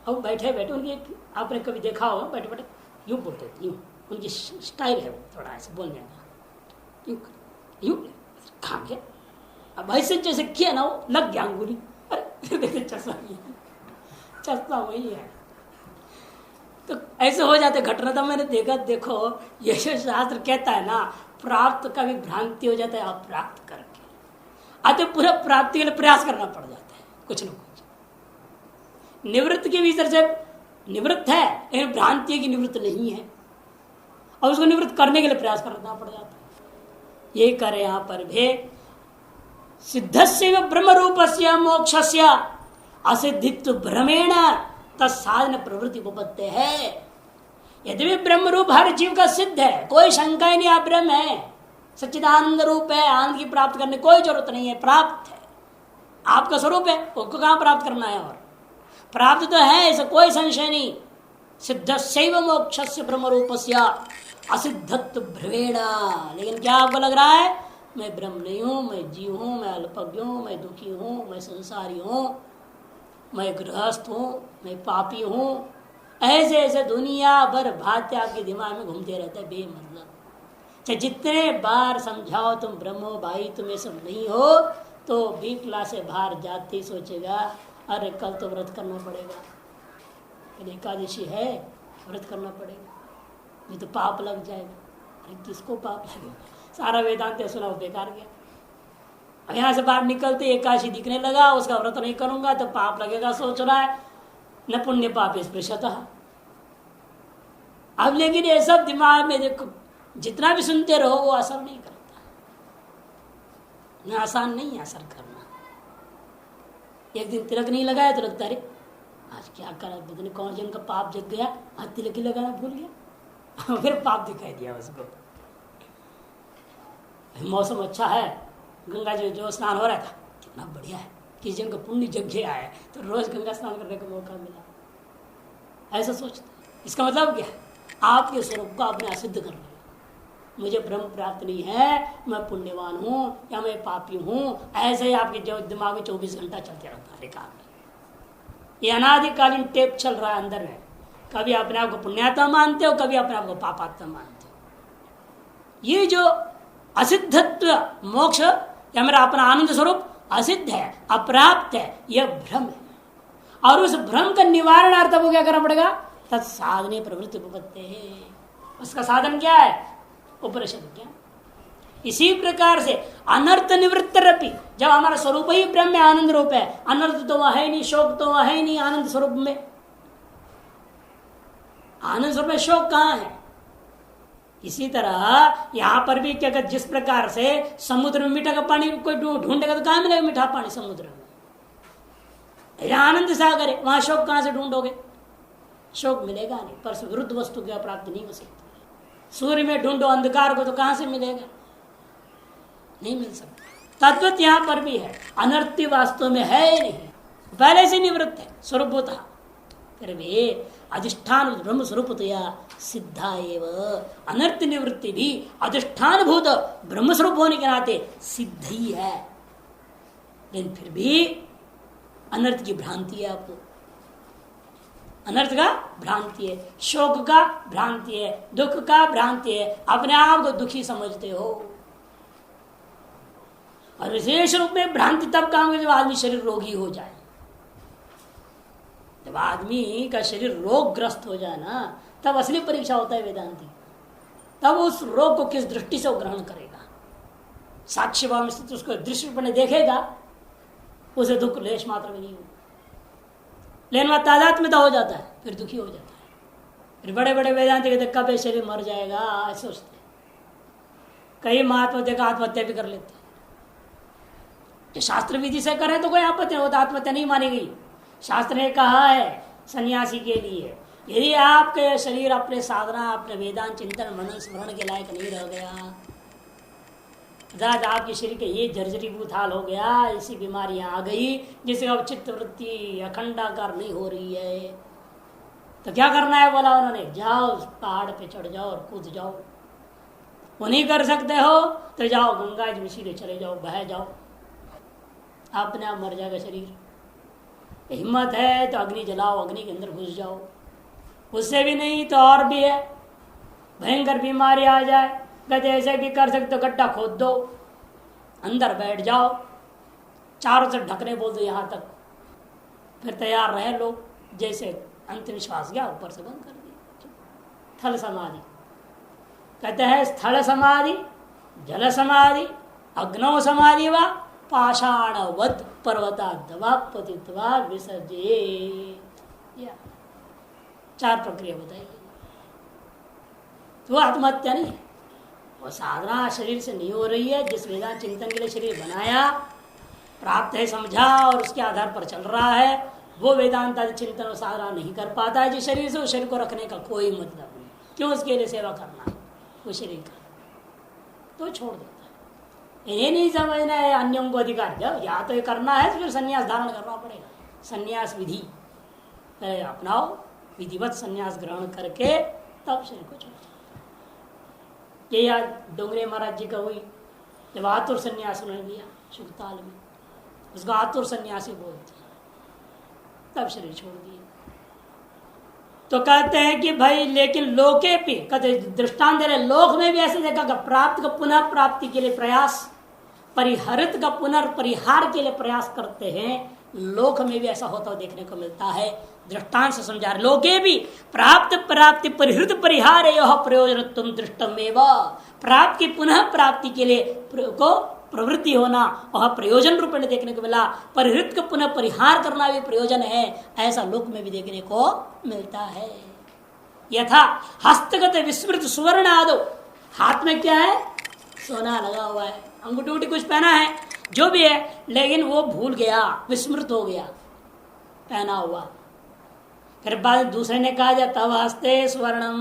अब बैठे बैठे उनकी, आपने कभी देखा होगा, बैठे बैठे यूं बोलते थे, यूं उनकी स्टाइल है वो थोड़ा ऐसे बोलने का, यूं यूं खा गया। अब ऐसे जैसे किया ना, वो लग गया अंगुली, अरे देखे चश्मा वही है। तो ऐसे हो जाते घटना। था मैंने देखा, देखो ये जो शास्त्र कहता है ना, प्राप्त का भी भ्रांति हो जाता है अप्राप्त करके, आते पूरा प्राप्ति के लिए प्रयास करना पड़ जाता है कुछ न कुछ। निवृत्त के भीतर से निवृत्त है, लेकिन भ्रांति की निवृत्त नहीं है, और उसको निवृत्त करने के लिए प्रयास करना पड़ जाता है। ये करे यहां पर भी सिद्धस्य ब्रह्म रूपस्य मोक्षस्य असिद्धित्व भ्रमेण तत्साधन प्रवृत्ति उपपत्ति है। यदि भी ब्रह्म रूप हर जीव का सिद्ध है, कोई शंका ही नहीं, आप ब्रह्म है, सच्चिदानंद रूप है, आनंद की प्राप्त करने कोई जरूरत नहीं है, प्राप्त है, आपका स्वरूप है, उसको कहां प्राप्त करना है, और प्राप्त तो है, ऐसा कोई संशय नहीं। सिद्धस्यैव मोक्षस्य ब्रह्म रूपस्य असिद्धत्व भ्रमेण। लेकिन क्या आपको लग रहा है, मैं ब्रह्म नहीं हूं, मैं जीव हूं, मैं अल्पज्ञ हूं, मैं दुखी हूं, मैं संसारी हूं, मैं गृहस्थ हूं, मैं पापी हूं, ऐसे ऐसे दुनिया भर बातें आपके दिमाग में घूमते रहते हैं बेमतलब। चाहे जितने बार समझाओ तुम ब्रह्म हो भाई, तुम ये सब नहीं हो, तो भी क्लास से बाहर जाते ही सोचेगा अरे कल तो व्रत करना पड़ेगा, कल एकादशी है, व्रत करना पड़ेगा, नहीं तो पाप लग जाएगा। अरे किसको पाप लगेगा, सारा वेदांत सुना बेकार गया। यहाँ से बाहर निकलते एकादशी दिखने लगा, उसका व्रत नहीं करूंगा तो पाप लगेगा, सोच रहा है, न पुण्य पाप स्पृशतः। अब लेकिन ये सब दिमाग में देखो, जितना भी सुनते रहो वो असर नहीं करता, न आसान नहीं है असर करना। एक दिन तिलक नहीं लगाया तो लगता अरे आज क्या करा, पता कौन जन का पाप जग गया, आज तिलक ही लगाना भूल गया फिर पाप दिखाई दिया उसको। मौसम अच्छा है, गंगा जी जो स्नान हो रहा था कितना बढ़िया है, किसी जन का पुण्य जग गया है तो रोज गंगा स्नान करने का मौका मिला, ऐसा सोचते। इसका मतलब क्या है, आपके स्वरूप को आपने असिद्ध कर लिया। मुझे ब्रह्म प्राप्त नहीं है, मैं पुण्यवान हूं या मैं पापी हूं, ऐसे ही आपके जो दिमाग में 24 घंटा चलते रहता है। काम ये अनादिकालीन टेप चल रहा है अंदर में, कभी अपने आप को पुण्यात्मा मानते हो, कभी अपने आप को पापात्मा मानते हो। ये जो असिद्धत्व मोक्ष या मेरा अपना आनंद स्वरूप असिद्ध है, अप्राप्त है, यह भ्रम है। और उस भ्रम का निवारण अर्थ को क्या करना पड़ेगा, तत्साधने प्रवृत्ति उपपत्ति है। उसका साधन क्या है, उपनिषद क्या। इसी प्रकार से अनर्थ निवृत्त रपि, जब हमारा स्वरूप ही ब्रह्म में आनंद रूप है, अनर्थ तो वह है नहीं, शोक तो वह है नहीं। आनंद स्वरूप में, आनंद स्वरूप में शोक कहां है। इसी तरह यहां पर भी क्या, जिस प्रकार से समुद्र में मीठा का पानी कोई ढूंढेगा तो कहां मिलेगा मीठा पानी समुद्र में। आनंद सागर है, वहां शोक कहां से ढूंढोगे, शोक मिलेगा नहीं। पर विरुद्ध वस्तु की प्राप्ति नहीं हो सकती। सूर्य में ढूंढो अंधकार को तो कहां से मिलेगा, नहीं मिल सकता। तद्वत यहां पर भी है, अनर्थी वास्तव में है ही नहीं, पहले से निवृत्त है स्वरूपतः, फिर भी अधिष्ठान ब्रह्म स्वरूपतया सिद्धा एवं। अनर्थ निवृत्ति भी अधिष्ठान भूत ब्रह्म स्वरूप होने के नाते सिद्ध ही है। लेकिन फिर भी अनर्थ की भ्रांति है आपको, अनर्थ का भ्रांति है, शोक का भ्रांति है, दुख का भ्रांति है, अपने आप को दुखी समझते हो। और विशेष रूप में भ्रांति तब काम है जब आदमी शरीर रोगी हो जाए। जब आदमी का शरीर रोगग्रस्त हो जाए ना, तब असली परीक्षा होता है वेदांती। तब उस रोग को किस दृष्टि से वो ग्रहण करेगा। साक्ष्य भाव में स्थित उसको दृष्टि देखेगा, उसे दुख लेश मात्र में नहीं हो, लेकिन वह तादात्म्यता हो जाता है, फिर दुखी हो जाता है। फिर बड़े बड़े वेदांती कहते कब ये शरीर मर जाएगा ऐसे सोचते। कई महात्मा देखा आत्महत्या भी कर लेते। जो शास्त्र विधि से करें तो कोई आपत्ति नहीं, वो तो आत्महत्या नहीं मानी गई। शास्त्र ने कहा है सन्यासी के लिए, यदि आपके शरीर अपने साधना, अपने वेदांत चिंतन मनन स्मरण के लायक नहीं रह गया, अर्थात आपके शरीर के ये जर्जरीभूत हाल हो गया, ऐसी बीमारियां आ गई जिससे अब चित्त वृत्ति अखंडाकार नहीं हो रही है, तो क्या करना है बोला उन्होंने, जाओ पहाड़ पे चढ़ जाओ और कूद जाओ। वो नहीं कर सकते हो तो जाओ गंगा जी में सीधे चले जाओ, बह जाओ, अपने आप मर जाएगा शरीर। हिम्मत है तो अग्नि जलाओ, अग्नि के अंदर घुस जाओ। उससे भी नहीं तो और भी है, भयंकर बीमारी आ जाए, कहते ऐसे भी कर सकते हो, गड्ढा खोद दो, अंदर बैठ जाओ, चारों से ढकने बोल दो यहाँ तक, फिर तैयार रहे लोग। जैसे अंतिम श्वास गया ऊपर से बंद कर दिया। स्थल समाधि कहते हैं, स्थल समाधि, जल समाधि, अग्नौ समाधि व पाषाणवत् पर्वता दवा पतित्वा विसर्जे। चार प्रक्रिया बताई। तो आत्महत्या नहीं है, वो साधना शरीर से नहीं हो रही है। जिस वेदांत चिंतन के लिए शरीर बनाया, प्राप्त है, समझा और उसके आधार पर चल रहा है, वो वेदांत आदि चिंतन और साधना नहीं कर पाता है जिस शरीर से, उस शरीर को रखने का कोई मतलब नहीं। क्यों उसके लिए सेवा करना है वो शरीर का, तो छोड़ देता है। ये नहीं समझना है अन्यों को अधिकार, जब या तो ये करना है तो फिर संन्यास धारण करना पड़ेगा। संन्यास विधि अपनाओ, विधिवत संन्यास ग्रहण करके तब शरीर को छोड़। ये याद डोंगरे महाराज जी का हुई, जब आतुर संन्यास उन्होंने लिया शुक्ताल में, उसको आतुर संन्यासी बोलते हैं, तब शरीर छोड़ दिया। तो कहते हैं कि भाई लेकिन लोके पे, कहते दृष्टांत दे रहे, लोक में भी ऐसे देखा, प्राप्त का पुनः प्राप्ति के लिए प्रयास, परिहरित का पुनर्परिहार के लिए प्रयास करते हैं, लोक में भी ऐसा होता हुआ देखने को मिलता है। दृष्टांत से समझा रहे, लोके भी प्राप्त प्राप्ति परिहृत परिहार प्रयोजन तुम दृष्टमेव, प्राप्त की पुनः प्राप्ति के लिए को प्रवृत्ति होना वह प्रयोजन रूप में देखने को मिला, परिहृत को पुनः परिहार करना भी प्रयोजन है, ऐसा लोक में भी देखने को मिलता है। यथा हस्तगत विस्मृत सुवर्ण आदो, हाथ में क्या है, सोना लगा हुआ है, अंगूठी उंगूठी कुछ पहना है, जो भी है, लेकिन वो भूल गया, विस्मृत हो गया पहना हुआ। फिर बाद दूसरे ने कहा जाता हस्ते स्वर्णम,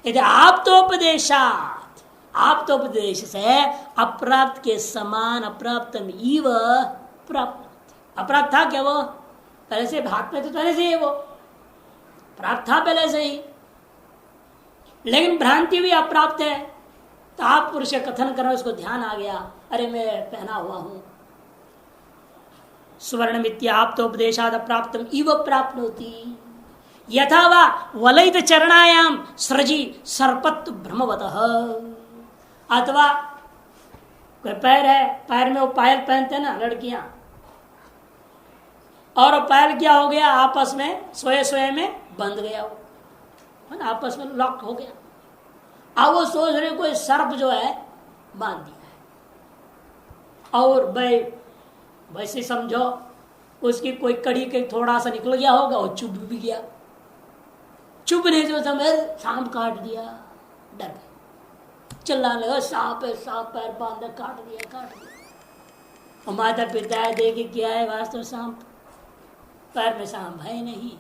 यदि आप्तोपदेशात, आप्तोपदेश से अप्राप्त के समान अप्राप्तम इव प्राप्त। अप्राप्त था क्या वो पहले से, हाथ में तो पहले से ही वो प्राप्त था पहले से ही, लेकिन भ्रांति भी अप्राप्त है। तो आप पुरुष कथन करो, उसको ध्यान आ गया, अरे मैं पहना हुआ हूं। सुवर्ण मिथ्याप्तोपदेशाद अप्राप्तम इव प्राप्त होती, यथा वा वलयित चरणायाम सृजी सर्पत्व भ्रमवतः। अथवा कोई पैर है, पैर में वो पायल पहनते हैं ना लड़कियां, और वो पैर क्या हो गया, आपस में सोए सोए में बंध गया, वो है ना, आपस में लॉक हो गया। अब वो सोच रहे कोई सर्प जो है बांध दिया है, और भाई वैसे समझो उसकी कोई कड़ी के थोड़ा सा निकल गया होगा, वो चुभ भी गया, चुभने जो समय सांप काट दिया, डर गए, चिल्लाने लगा सांप है सांप, पैर बांधा, काट दिया काट दिया। और माता पिता है देखे क्या है, वास्तव सांप, पैर में सांप है नहीं,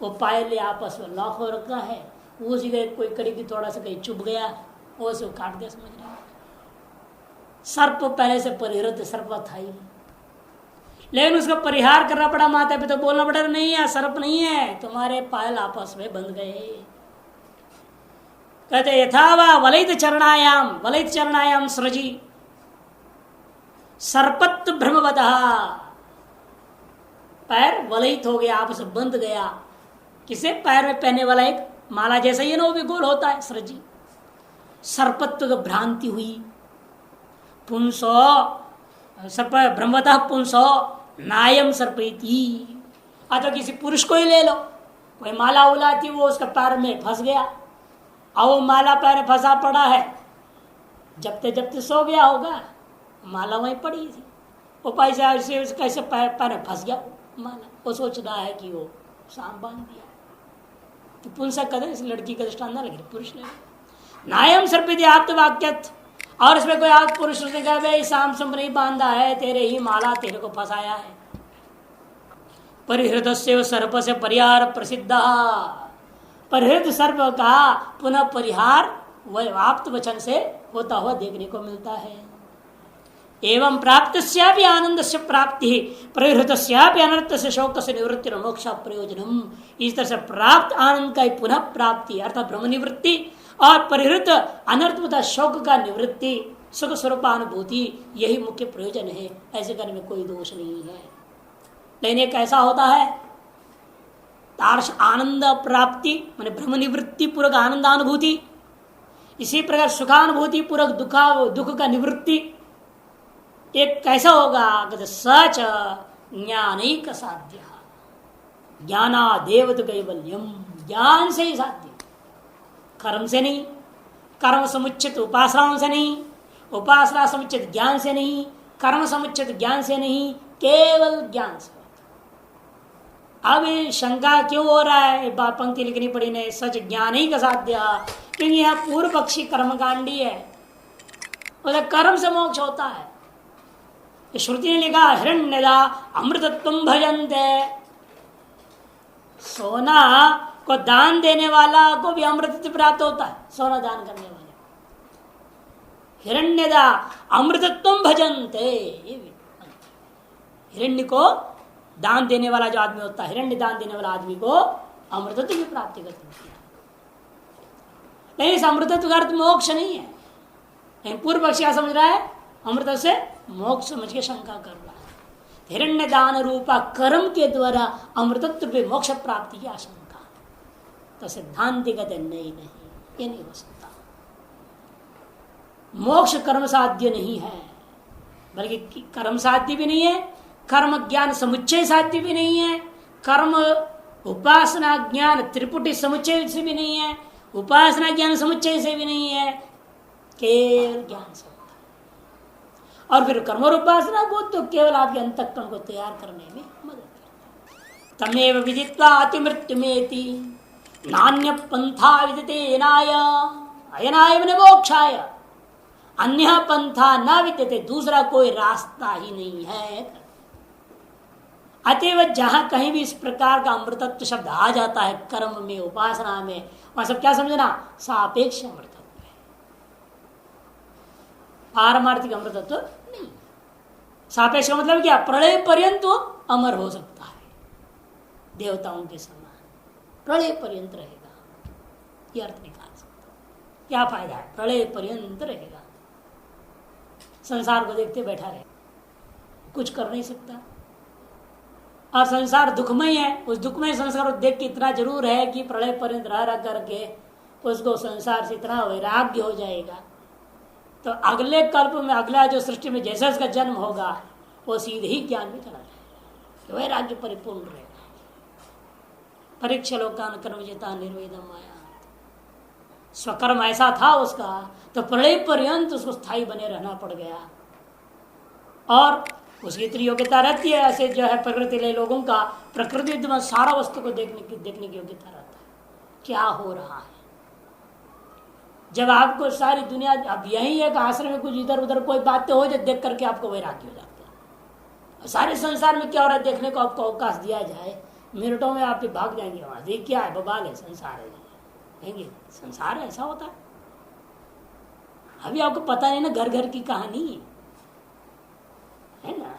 वो पायल आपस में लॉक हो रखा है, उसी के कोई कड़ी की थोड़ा सा कहीं चुभ गया, वो से काट दिया, समझ रहे। सर्प पहले से परिहृत सर्प था ही, लेकिन उसका परिहार करना पड़ा, माता पिता तो बोलना पड़ा, नहीं है सर्प नहीं है, तुम्हारे पायल आपस में बंध गए। कहते यथावा वलयित चरणायाम सृजी सर्पत्व भ्रमवतः, पैर वलयित हो गया, आपस में बंध गया। किसे? पैर में पहनने वाला एक माला जैसा ही है ना, वो भी गोल होता है सृजी। सर्पत्व की भ्रांति हुई। पुंसो सर्प ब्रह्मतः पुंसो नायम सर्पेति। अथवा किसी पुरुष को ही ले लो, कोई माला उलाती, वो उसका पैर में फंस गया, और वो माला पैर में फंसा पड़ा है, जबते जबते सो गया होगा, माला वहीं पड़ी थी, वो पैसे कैसे पैर में फंस गया माला, वो सोच रहा है कि वो सांप बांध दिया। तो पुंसा कदर इस लड़की का दृष्टांत ना लगे, पुरुष ने नायम सर्पेति आप्तवाक्यत। और इसमें कोई आप पुरुष ने कहा भाई सांप संप नहीं बांधा है, तेरे ही माला तेरे को फंसाया है। परिहृत से सर्प से परिहार प्रसिद्ध। परिहृत सर्प का पुनः परिहार वह आप्त वचन से होता हुआ देखने को मिलता है। एवं प्राप्त आनंद से प्राप्ति परिहृत अनर्थ से शोक से निवृत्ति और मोक्ष प्रयोजनम। इस तरह से प्राप्त आनंद का पुनः प्राप्ति अर्थात ब्रह्म निवृत्ति और परिहृत अनर्थ तथा शोक का निवृत्ति सुख स्वरूपानुभूति, यही मुख्य प्रयोजन है। ऐसे करने में कोई दोष नहीं है। लेकिन एक ऐसा होता है तार्श आनंद प्राप्ति माने ब्रह्म निवृत्ति पूर्वक आनंदानुभूति, इसी प्रकार सुखानुभूति पूर्वक दुख का निवृत्ति। एक कैसा होगा? सच ज्ञानैक साध्य, ज्ञानादेव तो कैवल्यम, ज्ञान से ही साध्य, कर्म से नहीं, कर्म समुचित उपासनाओं से नहीं, उपासना समुचित ज्ञान से नहीं, कर्म समुचित ज्ञान से नहीं, केवल ज्ञान से। अब शंका क्यों हो रहा है? पंक्ति लिखनी पड़ी ने, सच ज्ञान ही का साध्य, क्योंकि यह पूर्व पक्षी कर्मकांडी है, उधर कर्म से मोक्ष होता है। श्रुति ने लिखा हिरण्यदा अमृतत्व भजन्ते, सोना को दान देने वाला को भी अमृत प्राप्त होता है, सोना दान करने वाले। हिरण्यदा अमृतत्व भजन्ते, हिरण्य को दान देने वाला जो आदमी होता है, हिरण्य दान देने वाला आदमी को अमृतत्व की प्राप्ति करती है। नहीं, इस अमृतत्व का अर्थ मोक्ष नहीं है। पूर्व पक्ष क्या समझ रहा है? अमृत से मोक्ष समझ के शंका कर रहा है। हिरण्य दान रूपा कर्म के द्वारा अमृतत्व पे मोक्ष प्राप्ति की आशंका, तो सिद्धांति कहते नहीं, ये नहीं हो सकता। मोक्ष कर्म साध्य नहीं है, बल्कि कर्म साध्य भी नहीं है, कर्म ज्ञान समुच्चय साध्य भी नहीं है, कर्म उपासना ज्ञान त्रिपुटी समुच्चय से भी नहीं है, उपासना ज्ञान समुच्चय से भी नहीं है, केवल ज्ञान से होता है। और फिर कर्म और उपासना को तो केवल आपके अंतःकरण को तैयार करने में मदद करता है। तमेव विदित्वा अतिमृत्युमेति नान्य पंथा विदिते अयनाय, अयनाय माने मोक्षाय, अन्य पंथा न विद्यते, दूसरा कोई रास्ता ही नहीं है। अतएव जहां कहीं भी इस प्रकार का अमृतत्व शब्द आ जाता है कर्म में उपासना में, वह सब क्या समझना? सापेक्ष अमृतत्व है, पारमार्थिक अमृतत्व नहीं। सापेक्ष का मतलब क्या? प्रलय पर्यंत वो अमर हो सकता है, देवताओं के समान प्रलय पर्यंत रहेगा, यह अर्थ निकाल सकता। क्या फायदा है? प्रलय पर्यंत रहेगा, संसार को देखते बैठा रहे, कुछ कर नहीं सकता। और संसार दुखमय है, उस दुखमय संसार को देख के इतना जरूर है कि प्रलय पर्यंत रह करके उसको संसार से इतना वैराग्य हो जाएगा, तो अगले कल्प में, अगला जो सृष्टि में जैसे उसका जन्म होगा, वो सीधे ही ज्ञान में चला जाएगा, वैराग्य परिपूर्ण रहेगा। परीक्षा लोकान कर्मजिता निर्वेदम आया, स्वकर्म ऐसा था उसका, तो प्रलय पर्यंत उसको स्थायी बने रहना पड़ गया। और उसकी इतनी योग्यता रहती है, ऐसे जो है प्रकृति ले लोगों का, प्रकृति में सारा वस्तु को देखने की योग्यता रहता है क्या हो रहा है। जब आपको सारी दुनिया, अब यही एक आश्रम में कुछ इधर उधर कोई बातें हो जाए, देख करके आपको वैराग्य हो जाता है। सारे संसार में क्या हो रहा है देखने को आपको अवकाश दिया जाए, मिनटों में आप भाग जाएंगे वहां। देख क्या है, बबाल है, संसार है, कहेंगे संसार ऐसा होता है। अभी आपको पता नहीं ना, घर घर की कहानी है ना,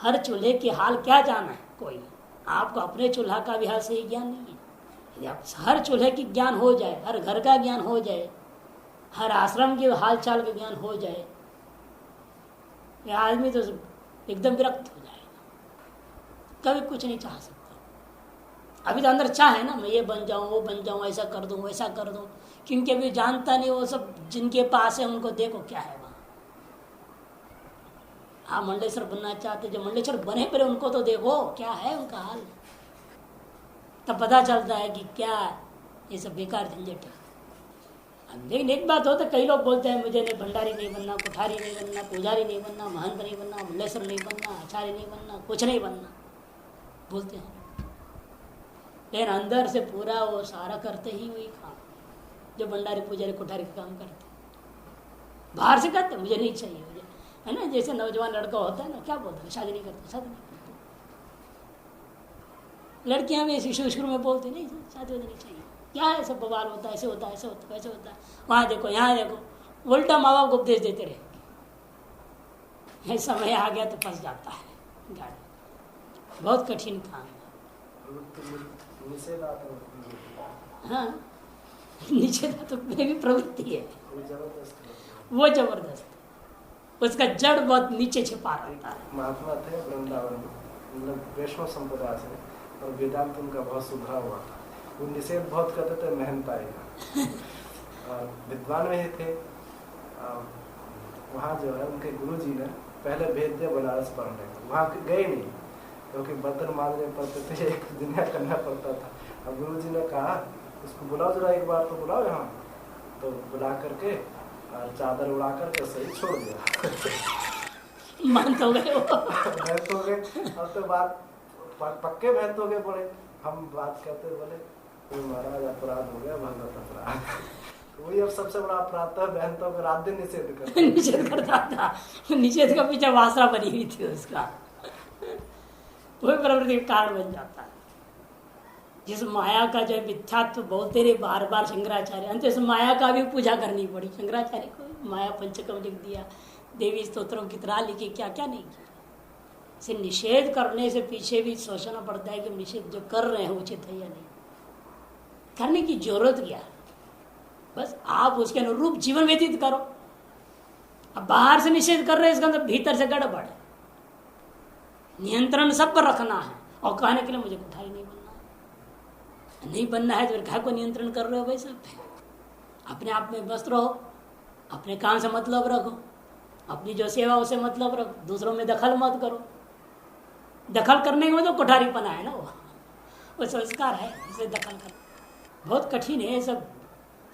हर चूल्हे की हाल क्या जाना है कोई, आपको अपने चूल्हा का भी हाल सही ज्ञान नहीं है। यदि आप हर चूल्हे की ज्ञान हो जाए, हर घर का ज्ञान हो जाए, हर आश्रम के हाल चाल का ज्ञान हो जाए, यह आदमी तो एकदम विरक्त हो जाएगा। कभी कुछ नहीं चाह सकता। अभी तो अंदर चाह है ना, मैं ये बन जाऊं, वो बन जाऊं, ऐसा कर दूं, वैसा कर दूं, क्योंकि अभी जानता नहीं। वो सब जिनके पास है उनको देखो क्या है वहां। आप मंडलेश्वर बनना चाहते, जो मंडलेश्वर बने पहले उनको तो देखो क्या है उनका हाल, तब पता चलता है कि क्या ये सब बेकार झंझट है। लेकिन एक बात हो तो कई लोग बोलते हैं मुझे नहीं भंडारी नहीं बनना, कुठारी नहीं बनना, पुजारी नहीं बनना, महंत नहीं बनना, मंडलेश्वर नहीं बनना, आचार्य नहीं बनना, कुछ नहीं बनना बोलते हैं। लेकिन अंदर से पूरा वो सारा करते ही वही काम जो भंडारी पुजारी कुठारी का काम करते। बाहर से कहते मुझे नहीं चाहिए, मुझे है ना, जैसे नौजवान लड़का होता है ना, क्या बोलते हैं शादी नहीं करते, शादी नहीं करते। लड़कियां भी शुरू में बोलती नहीं शादी नहीं चाहिए, क्या है सब बवाल होता है, ऐसे होता है, ऐसे होता है, ऐसे होता है, वहां देखो यहाँ देखो, उल्टा माँ बाप को उपदेश देते रहे। समय आ गया तो फंस जाता है गाड़ी। बहुत कठिन काम है। हाँ, निषेध तो में भी प्रवृत्ति है, वो जबरदस्त, उसका जड़ बहुत नीचे छिपा रहता है। महात्मा थे वृंदावन में, मतलब वैष्णव संप्रदाय से, और वेदांत उनका बहुत सुधरा हुआ था। वो निषेध बहुत करते थे, मेहनत आएगा। विद्वान में ही थे। वहाँ जो है उनके गुरुजी ने पहले भेज दिया बनारस पढ़ने, वहाँ गए नहीं क्योंकि बर्तन मांजने पड़ते थे, एक दुनिया करना पड़ता था। अब गुरुजी ने कहा उसको बुलाओ जरा एक बार, तो बुलाओ यहाँ, तो बुला करके चादर उड़ा करके सही छोड़ दिया। मान तो गए, भैंस हो गए। अब तो बात पक्के भैंस हो गए बड़े। हम बात करते बोले तो महाराज अपराध हो गया, भगवत अपराध। वही अब सबसे बड़ा अपराध था, बहन तो रात दिन निषेध करता था। निषेध का पीछे वासना बनी हुई थी उसका, वही प्रवृत्ति का कारण बन जाता है। जिस माया का जो मिथ्यात्व बोलते रहे बार बार शंकराचार्य, अंत इस माया का भी पूजा करनी पड़ी शंकराचार्य को। माया पंचकम लिख दिया, देवी स्तोत्रों की तरह लिखे, क्या क्या नहीं किया। इसे निषेध करने से पीछे भी सोचना पड़ता है कि निषेध जो कर रहे हैं उचित है या नहीं, करने की जरूरत क्या, बस आप उसके अनुरूप जीवन व्यतीत करो। अब बाहर से निषेध कर रहे हैं, इसका मतलब भीतर से गड़बड़ है। नियंत्रण सब पर रखना है, और कहने के लिए मुझे कुठारी नहीं बनना है तो फिर को नियंत्रण कर रहे हो भाई साहब। अपने आप में व्यस्त रहो, अपने काम से मतलब रखो, अपनी जो सेवा उसे मतलब रखो, दूसरों में दखल मत करो। दखल करने में तो कुठारीपना है ना, वो संस्कार है, इसे दखल कर बहुत कठिन है। सब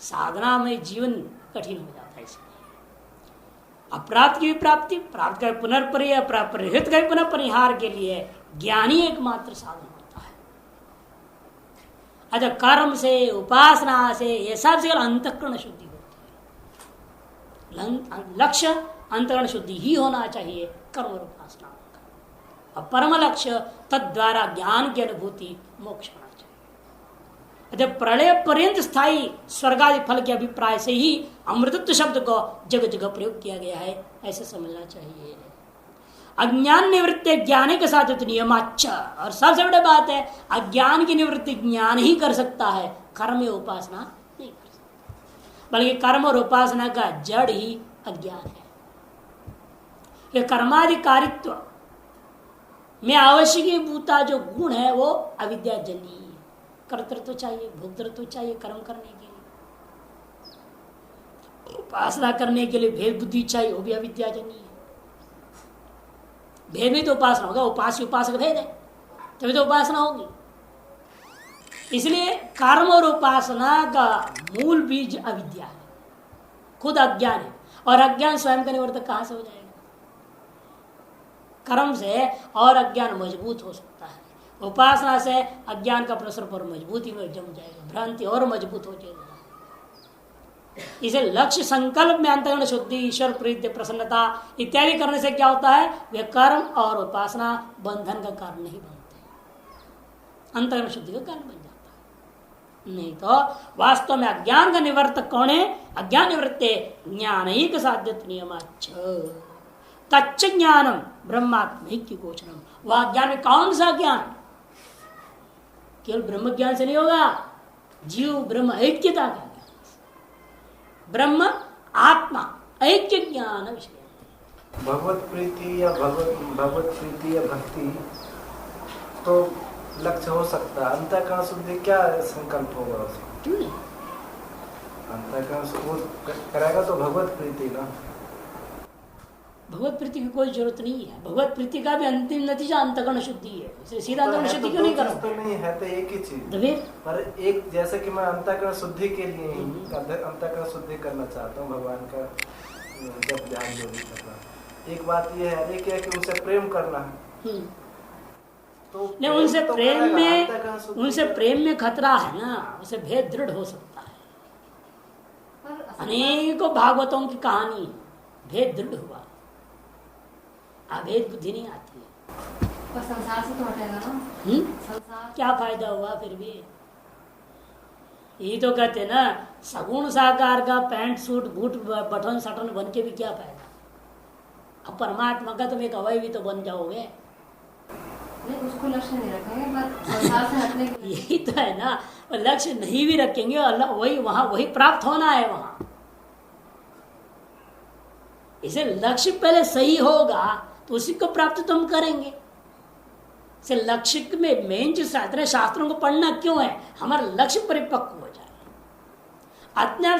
साधना में जीवन कठिन हो जाता है। इसलिए अप्राप्त की प्राप्ति, प्राप्त का पुनर्परिहार, प्राप्त का पुनः परिहार के लिए ज्ञानी एकमात्र साधन होता है। अच्छा, कर्म से उपासना से ये सब से अंतःकरण शुद्धि होती है। लक्ष्य अंतःकरण शुद्धि ही होना चाहिए कर्म और उपासना का। और परम लक्ष्य तद्वारा ज्ञान की अनुभूति मोक्ष होना चाहिए। अच्छा, प्रलय पर्यंत स्थायी स्वर्गादि फल के अभिप्राय से ही अमृतत्व शब्द को जगह जगह प्रयोग किया गया है, ऐसे समझना चाहिए। अज्ञान निवृत्ति ज्ञान के साथ नियमाच, और सबसे बड़ी बात है अज्ञान की निवृत्ति ज्ञान ही कर सकता है, कर्म या उपासना नहीं कर सकता। बल्कि कर्म और उपासना का जड़ ही अज्ञान है। ये कर्माधिकारित्व में आवश्यक भूता जो गुण है वो अविद्याजन्य है। कर्तृत्व चाहिए, भोक्तृत्व चाहिए कर्म करने के लिए, उपासना करने के लिए भेद बुद्धि चाहिए, वो भी अविद्याजन्य है। भेद में तो उपासना होगा, उपास्य उपासक भेद है तभी तो उपासना होगी। इसलिए कर्म और उपासना का मूल बीज अविद्या है, खुद अज्ञान है। और अज्ञान स्वयं का निवर्तक कहां से हो जाएगा? कर्म से और अज्ञान मजबूत हो सकता है, उपासना से अज्ञान का प्रसर पर मजबूती में जम जाएगा, भ्रांति और मजबूत हो जाएगा। इसे लक्ष्य संकल्प में अंतःकरण शुद्धि, ईश्वर प्रीति, प्रसन्नता इत्यादि करने से क्या होता है? वे कर्म और उपासना बंधन का कारण नहीं बनते, अंतःकरण शुद्धि का कारण बन जाता है। नहीं तो वास्तव में अज्ञान का निवर्तक कौन है? अज्ञान निवृत्ते ज्ञान एक साध्यत्व नियमाच्च तच्च ज्ञानम ब्रह्मात्मैक्य गोचरम। वह ज्ञान में कौन सा ज्ञान? केवल ब्रह्म ज्ञान से नहीं होगा, जीव ब्रह्म ऐक्यता का ज्ञान, ब्रह्म आत्मा ऐक्य ज्ञान विषय। भगवत प्रीति या भगवत प्रीति या भक्ति तो लक्ष्य हो सकता है। अंतःकरण शुद्धि क्या संकल्प होगा उसका? क्यों नहीं? अंतःकरण शुद्धि करेगा तो भगवत प्रीति ना। भगवत प्रीति की कोई जरूरत नहीं है। भगवत प्रीति का भी अंतिम नतीजा अंतःकरण शुद्धि है। उसे सीधा अंतःकरण शुद्धि क्यों नहीं करो? तो नहीं है, तो एक ही चीज। तो फिर पर एक जैसे कि मैं अंतःकरण शुद्धि के लिए ही अंतःकरण शुद्धि करना चाहता हूँ भगवान का जब ध्यान जो भी करना। एक बात ये है, एक है कि उनसे प्रेम करना है। तो नहीं, उनसे तो प्रेम करेगा, में अंतःकरण शुद्धि उनसे प्रेम में खतरा है ना, उसे भेद दृढ़ हो सकता है। अनेकों भागवतों की कहानी भेद दृढ़ हुआ, अभेद बुद्धि नहीं आती है। पर संसार से तो हटेगा ना। संसार क्या फायदा हुआ फिर भी? यही तो कहते ना, सगुण साकार का पैंट सूट बूट बटन सटन बन के भी क्या फायदा? अब परमात्मा का तुम एक अवयवी तो बन जाओगे। नहीं, उसको लक्ष्य नहीं रखेंगे, पर संसार से हटने के लिए। यही तो है ना, लक्ष्य नहीं भी रखेंगे, अल्लाह वही वहां वही प्राप्त होना है वहां। इसे लक्ष्य पहले सही होगा तो उसी को प्राप्त तो हम करेंगे। से लक्ष्य में मेन जो शास्त्रों को पढ़ना क्यों है? हमारा लक्ष्य परिपक्व हो जाए। अज्ञान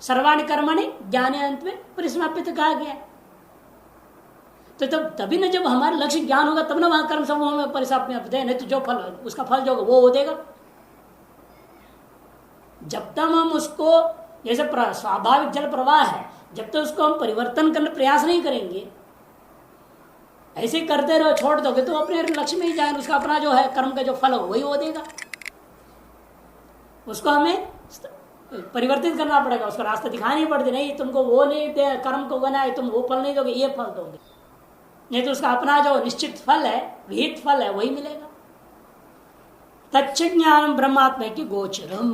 सर्वाणि कर्मणि ज्ञाने अंत में परिसमापित कहा गया। तो तब तभी ना, जब हमारा लक्ष्य ज्ञान होगा तब ना वहां कर्म समूह में परिसमापित है। नहीं तो जो फल उसका फल जो वो हो देगा। जब तक हम उसको, जैसे स्वाभाविक जल प्रवाह है, जब तक उसको हम परिवर्तन करने प्रयास नहीं करेंगे, ऐसे करते रहो, छोड़ दोगे तो अपने लक्ष्य में ही जाएंगे। उसका अपना जो है कर्म का जो फल हो वही वो देगा। उसको हमें परिवर्तित करना पड़ेगा, उसका रास्ता दिखानी पड़ती। नहीं, तुमको वो नहीं दे, कर्म को बना है, तुम वो फल नहीं दोगे, ये फल दोगे। नहीं तो उसका अपना जो निश्चित फल है, विहित फल है, वही मिलेगा। तच्च ज्ञानम ब्रह्मात्मा की गोचरम।